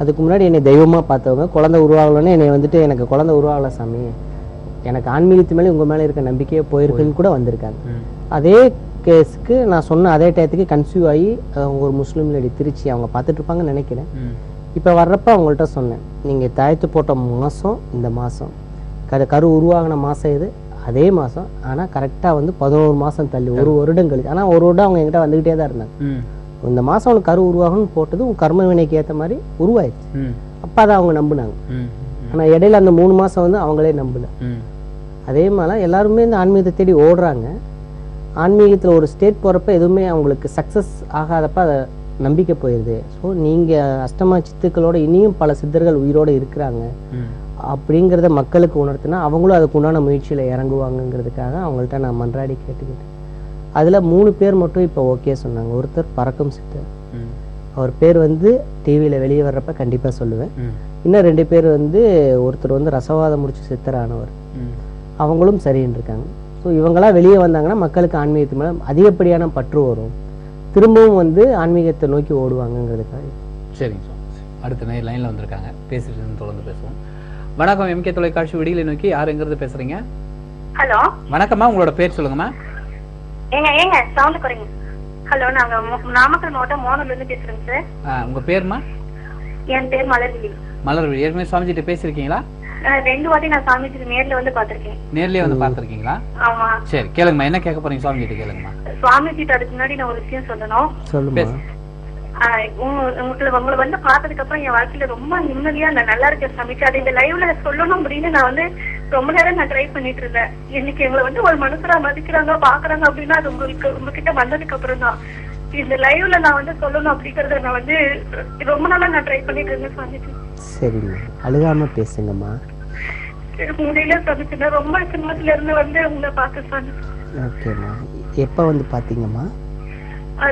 அதுக்கு முன்னாடி என்னை தெய்வமாக பார்த்தவங்க குழந்தை உருவாகலன்னு என்னை வந்துட்டு எனக்கு குழந்தை உருவாகலை சாமி, எனக்கு ஆன்மீகத்து மேலே உங்கள் மேலே இருக்க நம்பிக்கையே போயிருக்குன்னு கூட வந்திருக்காங்க. அதே கேஸுக்கு நான் சொன்ன அதே டயத்துக்கு கன்சியூவ் ஆகி அவங்க ஒரு முஸ்லீம் லேடி திருச்சி அவங்க பார்த்துட்டு இருப்பாங்கன்னு நினைக்கிறேன். இப்போ வர்றப்ப அவங்கள்ட்ட சொன்னேன், நீங்கள் தாயத்து போட்ட மாதம் இந்த மாதம், கரு உருவாகின மாதம் இது அதே மாதம், ஆனால் கரெக்டாக வந்து 11 மாதம் தள்ளி 1 வருடம் கழிச்சு. ஆனால் 1 வருடம் அவங்க என்கிட்ட வந்துக்கிட்டே தான் இருந்தாங்க. இந்த மாதம் அவனுக்கு கரு உருவாகணும்னு போட்டது உன் கர்ம வினைக்கு ஏற்ற மாதிரி உருவாயிடுச்சு. அப்போ அதை அவங்க நம்பினாங்க. ஆனால் இடையில அந்த 3 மாதம் வந்து அவங்களே நம்பல. அதே மாதிரி எல்லாருமே இந்த ஆன்மீகத்தை தேடி ஓடுறாங்க. ஆன்மீகத்தில் ஒரு ஸ்டேட் போகிறப்ப எதுவுமே அவங்களுக்கு சக்ஸஸ் ஆகாதப்ப அதை நம்பிக்கை போயிடுது. ஸோ நீங்கள் அஷ்டமா சித்துக்களோட இனியும் பல சித்தர்கள் உயிரோடு இருக்கிறாங்க, அப்படிங்கிறத மக்களுக்கு உணர்த்தினா அவங்களும் அதுக்கு உண்டான முயற்சியில் இறங்குவாங்கங்கிறதுக்காக அவங்கள்ட்ட நான் மன்றாடி கேட்டுக்கிட்டேன். அதில் 3 பேர் மட்டும் இப்போ ஓகே சொன்னாங்க. ஒருத்தர் பறக்கும் சித்தர், அவர் பேர் வந்து டிவியில் வெளியே வர்றப்ப கண்டிப்பாக சொல்லுவேன். இன்னும் 2 பேர் வந்து ஒருத்தர் வந்து ரசவாதம் முடிச்சு சித்தரானவர், அவங்களும் சரின்னு இருக்காங்க. ஸோ இவங்களாம் வெளியே வந்தாங்கன்னா மக்களுக்கு ஆன்மீகத்து மேலே அதிகப்படியான பற்று வரும், திரும்பவும் வந்து ஆன்மீகத்தை நோக்கி ஓடுவாங்கங்கிறதுக்காக.
சரிங்க சார். அடுத்த லைனில் வந்திருக்காங்க, பேசிட்டு தொடர்ந்து பேசுவோம். வணக்கம் எம்கே தொலைக்காட்சி விடியலை நோக்கி, யார் எங்கிறது பேசுறீங்க?
ஹலோ
வணக்கம்மா, உங்களோட பேர் சொல்லுங்கம்மா.
ஏங்க சவுண்ட் குறைங்க. ஹலோ, நாங்க நாமக்கல் மாவட்டம் மோனூர்ல இருந்து பேசுறேங்க சார்.
உங்க பேருமா?
என் பேர் மலர்விழி.
மலர்விழி, ஏற்கனவே சுவாமிஜிட்ட பேசிருக்கீங்களா?
2 வாட்டி நான் சாமிஜி நேர்ல வந்து பாத்திருக்கேன்.
நேர்லயே வந்து பாத்திருக்கீங்களா?
ஆமா.
சரி, கேளுங்கம்மா, என்ன கேட்க போறீங்க சுவாமிஜிட்ட கேளுங்கம்மா.
சுவாமிஜிட்ட அதுக்கு முன்னாடி நான் ஒரு விஷயம் சொல்லணும்.
சொல்லுமா.
உங்களை வந்து பார்த்ததுக்கு அப்புறம் என் வாழ்க்கையில ரொம்ப நிம்மதியா நல்லா இருக்க சாமிஜி. அது இந்த லைவ்ல சொல்லணும் அப்படின்னு நான் வந்து ரொம்ப நேரம் நான் ட்ரை பண்ணிட்டு இருந்தேன். இன்னைக்கு எங்களை வந்து ஒரு மனுஷரா மதிக்கிறாங்க பாக்குறாங்க அப்படின்னா அது உங்ககிட்ட வந்ததுக்கு அப்புறம் தான் இந்த லைவ்ல நான் வந்து சொல்லணும் அப்படிங்கறத நான் வந்து ரொம்ப நாளா நான் ட்ரை பண்ணிட்டு இருந்தேன் சாமிஜி.
சரிம்மா, அழுகாம பேசுங்கம்மா.
முடியல சாமிஜி, நான் ரொம்ப சின்னத்துல இருந்து வந்து உங்களை பார்த்தேன் சாமிஜி.
ஓகேம்மா, எப்போ வந்து பார்த்தீங்கம்மா?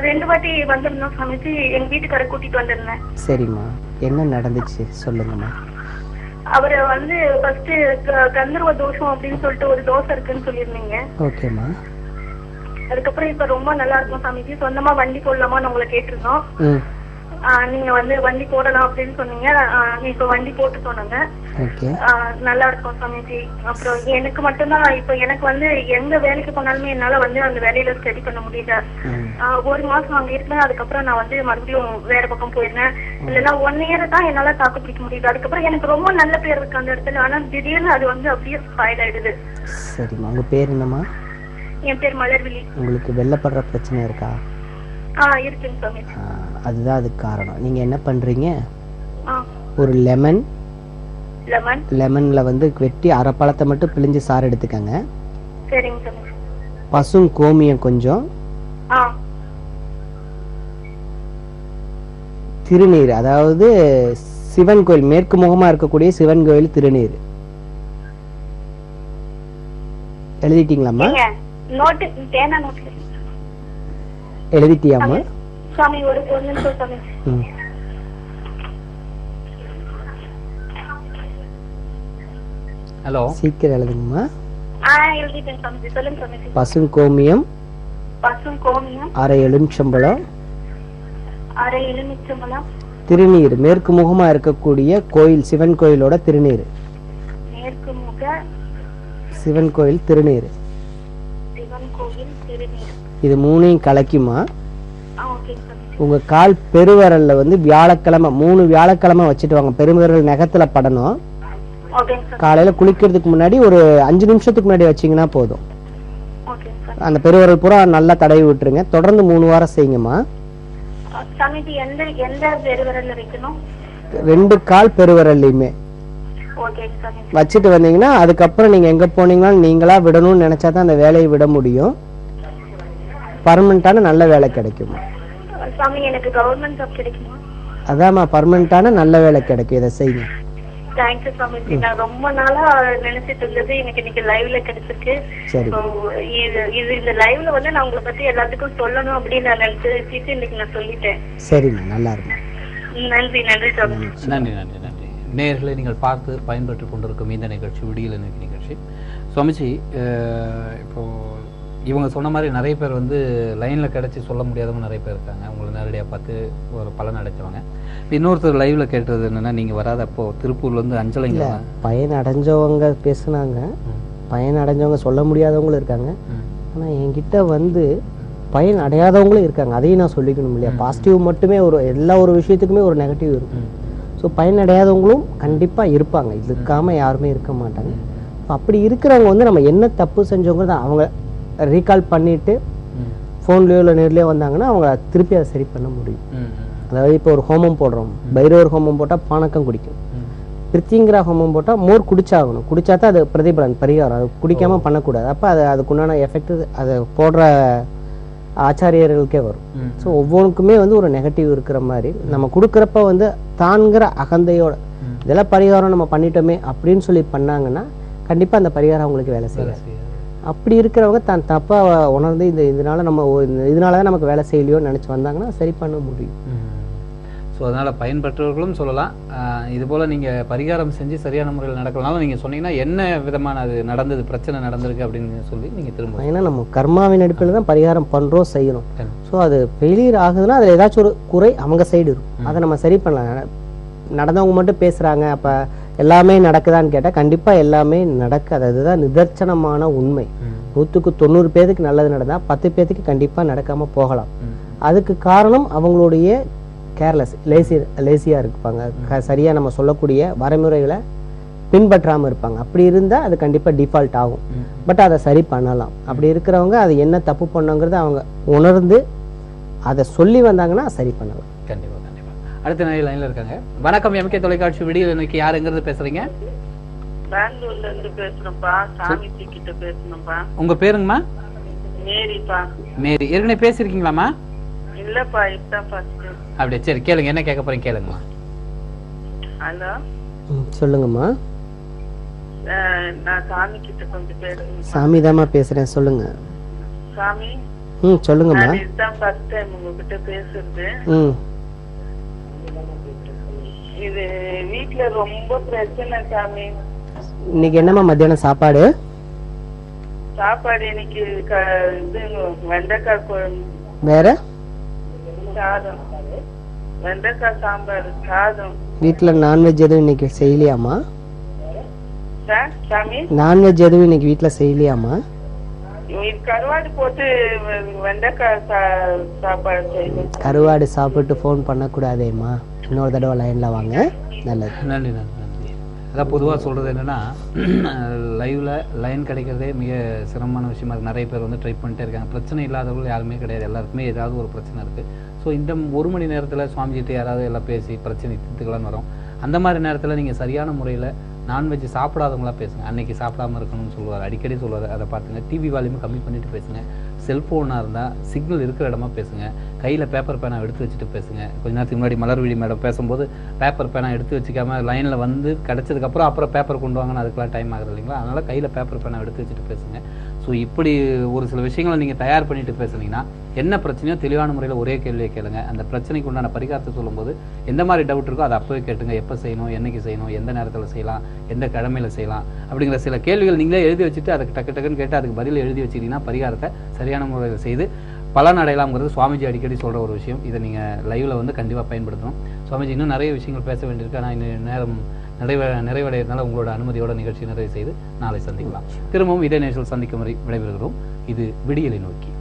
2 வாட்டி வந்திருந்தோம் சாமிஜி, எங்க வீட்டுக்கார கூட்டிட்டு வந்திருந்தேன்.
சரிம்மா, என்ன நடந்துச்சு சொல்லுங்கம்மா.
அவரை வந்து ஃபர்ஸ்ட் கந்தர்வ தோஷம் அப்படின்னு சொல்லிட்டு ஒரு தோசை இருக்குன்னு சொல்லியிருந்தீங்க.
ஓகேம்மா.
அதுக்கப்புறம் இப்ப ரொம்ப நல்லா இருக்கும் சாமிஜி, சொந்தமா வண்டி போடலாமான்னு உங்களை கேட்டிருந்தோம். நீங்க வந்து வண்டி போடலாம் அப்படின்னு சொன்னீங்க. இப்ப வண்டி போட்டு சொன்னாங்க, நல்லா இருக்கும் சாமிஜி. அப்புறம் எனக்கு மட்டும்தான் இப்ப எனக்கு வந்து எந்த வேலைக்கு போனாலுமே என்னால வந்து அந்த வேலையில ஸ்டடி பண்ண முடியல. 1 மாசம் அங்க இருந்தேன், அதுக்கப்புறம் நான் வந்து மறுபடியும் வேற பக்கம் போயிருந்தேன். இல்லைன்னா 1 year தான் என்னால தாக்கு பிடிக்க முடியுது. அதுக்கப்புறம் எனக்கு ரொம்ப நல்ல பேர் இருக்கு அந்த இடத்துல, ஆனா திடீர்னு அது வந்து அப்படியே ஸ்பாயில் ஆயிடுது.
சரிம்மா, உங்க பேர் என்னம்மா?
என் பேர் மலர்விழி.
உங்களுக்கு வெள்ளப்படுற பிரச்சனை இருக்கா?
இருக்குங்க சாமி.
அதுதான் அதுக்கு காரணம். நீங்க என்ன பண்றீங்க, ஒரு லெமன்ல வந்து வெட்டி அரை பழத்தை மட்டும் பிழிஞ்சு சாறு எடுத்துக்கங்க.
சரிங்க சாமி.
பசும் கோமியம் கொஞ்சம், திருநீர், அதாவது சிவன் கோயில் மேற்கு முகமா இருக்கக்கூடிய சிவன் கோயில் திருநீர் எழுதிட்டீங்களாம்மா? எழுதிட்டியாம்மா?
சாமி ஒரு நிமிஷம் சாமி.
ஹலோ,
சீக்கிரம் எழுதுங்கம்மா.
எழுதிட்டேன் சாமி, சொல்லுங்க சாமி.
பசும் கோமியம்,
அரை
எலுமிச்சம்பழம்,
திருநீர்,
மேற்கு முகமா இருக்கக்கூடிய கோயில் சிவன் கோயிலோட திருநீர்,
மேற்கு முக
சிவன் கோயில் திருநீர், இது 3ஐயும் கலக்கிமா. உங்க கால் பெருவிரல்ல வந்து வியாழக்கிழமை 3 வியாழக்கிழமை வச்சுட்டு வாங்க. பெருவிரல் நகத்துல படணும். காலையில குளிக்கிறதுக்கு முன்னாடி ஒரு 5 நிமிஷத்துக்கு முன்னாடி வச்சீங்கன்னா போதும். அந்த பெருவிரல் பூரா நல்லா தடவி விட்டுருங்க. தொடர்ந்து 3 வாரம் செய்யுங்கம்மா. 2 கால் பெருவிரல்லையுமே வச்சுட்டு வந்தீங்கன்னா அதுக்கப்புறம் நீங்க எங்க போனீங்கன்னாலும் நீங்களா விடணும்னு நினைச்சாதான் அந்த வேலையை விட முடியும். பர்மனண்டான நல்ல வேலை கிடைக்கும். அதாம்மா, பர்மனண்டான நல்ல வேலை கிடைக்கும். இதை செய்யுங்க.
தேங்க்யூ சாமிஜி. நான் ரொம்ப நாளா நினைச்சிட்டு இருந்தது எனக்கு இன்னைக்கு லைவ்ல கிடைச்சிருக்கு. இது இந்த லைவ்ல வந்து நான் உங்களை பத்தி எல்லாத்துக்கும் சொல்லணும் அப்படின்னு நான் நினைச்சிட்டு இன்னைக்கு நான் சொல்லிட்டேன்.
சரிங்க, நல்லா இருக்கும்.
நன்றி சாமி.
நன்றி. நேயர்களை நீங்கள் பார்த்து பயன்பெற்றுக் கொண்டிருக்கும் இந்த நிகழ்ச்சி விடியல் நிகழ்ச்சி. சுவாமிஜி, இப்போ இவங்க சொன்ன மாதிரி நிறைய பேர் வந்து லைனில் கிடச்சி சொல்ல முடியாதவங்க நிறைய பேர் இருக்காங்க. உங்களை நேரடியாக பார்த்து ஒரு பலன் அடைச்சவங்க. இன்னொருத்தர் லைவ்ல கேட்டது என்னன்னா, நீங்கள் வராதப்போ திருப்பூர்லேருந்து அஞ்சலைங்க
பயன் அடைஞ்சவங்க பேசுனாங்க. பயன் அடைஞ்சவங்க சொல்ல முடியாதவங்களும் இருக்காங்க. ஆனால் என்கிட்ட வந்து பயன் அடையாதவங்களும் இருக்காங்க. அதையும் நான் சொல்லிக்கணும் இல்லையா? பாசிட்டிவ் மட்டுமே எல்லா ஒரு விஷயத்துக்குமே ஒரு நெகட்டிவ் இருக்கும். ஸோ பயன் அடையாதவங்களும் கண்டிப்பாக இருப்பாங்க. இதுக்காமல் யாருமே இருக்க மாட்டாங்க. அப்படி இருக்கிறவங்க வந்து நம்ம என்ன தப்பு செஞ்சவங்க தான் அவங்க ரீகால் பண்ணிட்டு ஃபோன்லேயோ இல்லை நேர்லேயோ வந்தாங்கன்னா அவங்க திருப்பி அதை சரி பண்ண முடியும். அதாவது இப்போ ஒரு ஹோமம் போடுறோம், பைரவர் ஹோமம் போட்டால் பானக்கம் குடிக்கும். பிரித்திங்கிற ஹோமம் போட்டால் மோர் குடிச்சாகணும். குடிச்சா தான் அது பிரதிபலன் பரிகாரம். அது குடிக்காமல் பண்ணக்கூடாது. அப்போ அதுக்குண்டான எஃபெக்ட் அதை போடுற ஆச்சாரியர்களுக்கே வரும். ஸோ ஒவ்வொன்றுக்குமே வந்து ஒரு நெகட்டிவ் இருக்கிற மாதிரி நம்ம கொடுக்குறப்ப வந்து தான்கிற அகந்தையோட இதெல்லாம் பரிகாரம் நம்ம பண்ணிட்டோமே அப்படின்னு சொல்லி பண்ணாங்கன்னா கண்டிப்பா அந்த பரிகாரம் அவங்களுக்கு வேலை செய்யாது. அப்படி இருக்கிறவங்க தான் தப்பா உணர்ந்து இதனால நம்ம இதனாலதான் நமக்கு வேலை செய்யலையோன்னு நினைச்சு வந்தாங்கன்னா சரி பண்ண முடியும்.
ஸோ அதனால் பயன்பெற்றவர்களும் சொல்லலாம். இது போல் நீங்கள் பரிகாரம் செஞ்சு சரியான முறையில் நடக்கலனாலும் நீங்கள் சொன்னீங்கன்னா என்ன விதமான அது நடந்தது, பிரச்சனை நடந்திருக்கு அப்படின்னு சொல்லி நீங்கள் திரும்ப.
ஏன்னா நம்ம கர்மாவின் அடிப்படையில் தான் பரிகாரம் பண்ணுறோம் செய்யணும். ஸோ அது ஃபெயிலியர் ஆகுதுன்னா அதில் ஏதாச்சும் ஒரு குறை அவங்க சைடு இருக்கும், அதை நம்ம சரி பண்ணலாம். நடந்தவங்க மட்டும் பேசுகிறாங்க அப்போ எல்லாமே நடக்குதான்னு கேட்டால் கண்டிப்பாக எல்லாமே நடக்காது. அதுதான் நிதர்சனமான உண்மை. 100க்கு 90 பேருக்கு நல்லது நடந்தால் 10 பேருக்கு கண்டிப்பாக நடக்காமல் போகலாம். அதுக்கு காரணம் அவங்களுடைய கேர்லெஸ், லேசியாக இருப்பாங்க. சரியாக நம்ம சொல்லக்கூடிய வரைமுறைகளை பின்பற்றாமல் இருப்பாங்க. அப்படி இருந்தால் அது கண்டிப்பாக டிஃபால்ட் ஆகும். பட் அதை சரி பண்ணலாம். அப்படி இருக்கிறவங்க அது என்ன தப்பு பண்ணோங்கிறத அவங்க உணர்ந்து அதை சொல்லி வந்தாங்கன்னா சரி பண்ணலாம்.
கண்டிப்பாக கண்டிப்பாக. அடுத்த லைனில் இருக்காங்க. வணக்கம், எம்கே தொலைக்காட்சி விடியல் இன்னைக்கு யாருங்கிறது பேசுறீங்க?
பெங்களூர்ல இருந்து பேசுறேன்ப்பா. சாமிஜி கிட்ட பேசணும்ப்பா.
உங்க பேருங்கம்மா?
மேரிப்பா.
மேரி. ஏற்கனவே பேசிருக்கீங்களாம்மா?
இல்லப்பா, இப்பதான் ஃபர்ஸ்ட்.
அப்படியே சரி, கேளுங்க. என்ன கேட்க போறீங்க கேளுங்கம்மா.
ஹலோ,
சொல்லுங்கம்மா.
நான் சாமி கிட்ட கொஞ்சம் பேசணும்.
சாமி தாம்மா பேசுறேன், சொல்லுங்க.
சாமி,
சொல்லுங்கம்மா.
இதுதான் ஃபர்ஸ்ட் டைம் உங்ககிட்ட பேசுறது. இது வீட்டுல ரொம்ப பிரச்சனை சாமி.
இன்னைக்கு என்னம்மா மத்தியானம் சாப்பாடு?
சாப்பாடு இன்னைக்கு இது வெண்டைக்காய் குழம்பு. வேற சாதம், வெண்டைக்காய் சாம்பார், சாதம்.
வீட்டுல நான்வெஜ் எதுவும் இன்னைக்கு செய்யலையாமா?
சாமி,
நான்வெஜ் எதுவும் இன்னைக்கு வீட்டுல செய்யலையாமா?
கருவாடு போட்டு வெண்டைக்காய் சாப்பாடு செய்யணும்.
கருவாடு சாப்பிட்டு போன் பண்ணக்கூடாதேம்மா. இன்னொரு தடவை லைன்ல வாங்க. நல்லது.
நன்றி நன்றி நன்றி. அதான் பொதுவாக சொல்கிறது என்னென்னா, லைவில் லைன் கிடைக்கிறதே மிக சிரமமான விஷயமா இருக்குது. நிறைய பேர் வந்து ட்ரை பண்ணிட்டே இருக்காங்க. பிரச்சனை இல்லாதவர்கள் யாருமே கிடையாது. எல்லாருக்குமே ஏதாவது ஒரு பிரச்சனை இருக்குது. ஸோ இந்த 1 மணி நேரத்தில் சுவாமிஜிட்டு யாராவது எல்லாம் பேசி பிரச்சனை தீர்த்துக்கலான்னு வரும். அந்த மாதிரி நேரத்தில் நீங்கள் சரியான முறையில் நான்வெஜ் சாப்பிடாதவங்களா பேசுங்க. அன்னைக்கு சாப்பிடாம இருக்கணும்னு சொல்லுவார், அடிக்கடி சொல்லுவார். அதை பார்த்துங்க. டிவி வால்யூம் கம்மி பண்ணிட்டு பேசுங்க. செல்ஃபோனாக இருந்தால் சிக்னல் இருக்கிற இடமா பேசுங்க. கையில் பேப்பர் பேனா எடுத்து வச்சுட்டு பேசுங்க. கொஞ்ச நேரத்துக்கு முன்னாடி மலர்விழி மேடம் பேசும்போது பேப்பர் பேனா எடுத்து வச்சுக்காம லைனில் வந்து கிடச்சதுக்கப்புறம் அப்புறம் பேப்பர் கொண்டு வாங்கன்னு அதுக்கெல்லாம் டைம் ஆகுது இல்லைங்களா? அதனால் கையில் பேப்பர் பேனா எடுத்து வச்சுட்டு பேசுங்க. ஸோ இப்படி ஒரு சில விஷயங்களை நீங்கள் தயார் பண்ணிட்டு பேசுனீங்கன்னா என்ன பிரச்சனையோ தெளிவான முறையில் ஒரே கேள்வியை கேளுங்க. அந்த பிரச்சனைக்கு உண்டான பரிகாரத்தை சொல்லும்போது எந்த மாதிரி டவுட் இருக்கோ அதை அப்போவே கேட்டுங்க. எப்போ செய்யணும், என்னைக்கு செய்யணும், எந்த நேரத்தில் செய்யலாம், எந்த கிழமையில் செய்யலாம் அப்படிங்கிற சில கேள்விகள் நீங்களே எழுதி வச்சுட்டு அதுக்கு டக்குன்னு கேட்டு அதுக்கு பதில் எழுதி வச்சுக்கிட்டீங்கன்னா பரிகாரத்தை சரியான முறையில் செய்து பலன் அடையலாம்ங்கிறது சுவாமிஜி அடிக்கடி சொல்கிற ஒரு விஷயம். இதை நீங்கள் லைவில் வந்து கண்டிப்பாக பயன்படுத்தணும். சுவாமிஜி இன்னும் நிறைய விஷயங்கள் பேச வேண்டியிருக்கு. ஆனால் இன்னும் நேரம் நிறைவடைகிறதுனால உங்களோட அனுமதியோட நிகழ்ச்சி நிறைவு செய்து நாளை சந்திக்கலாம். திரும்பவும் இதே நேரத்தில் சந்திக்கும் வரை விடைபெறுகிறோம். இது விடியலை நோக்கி.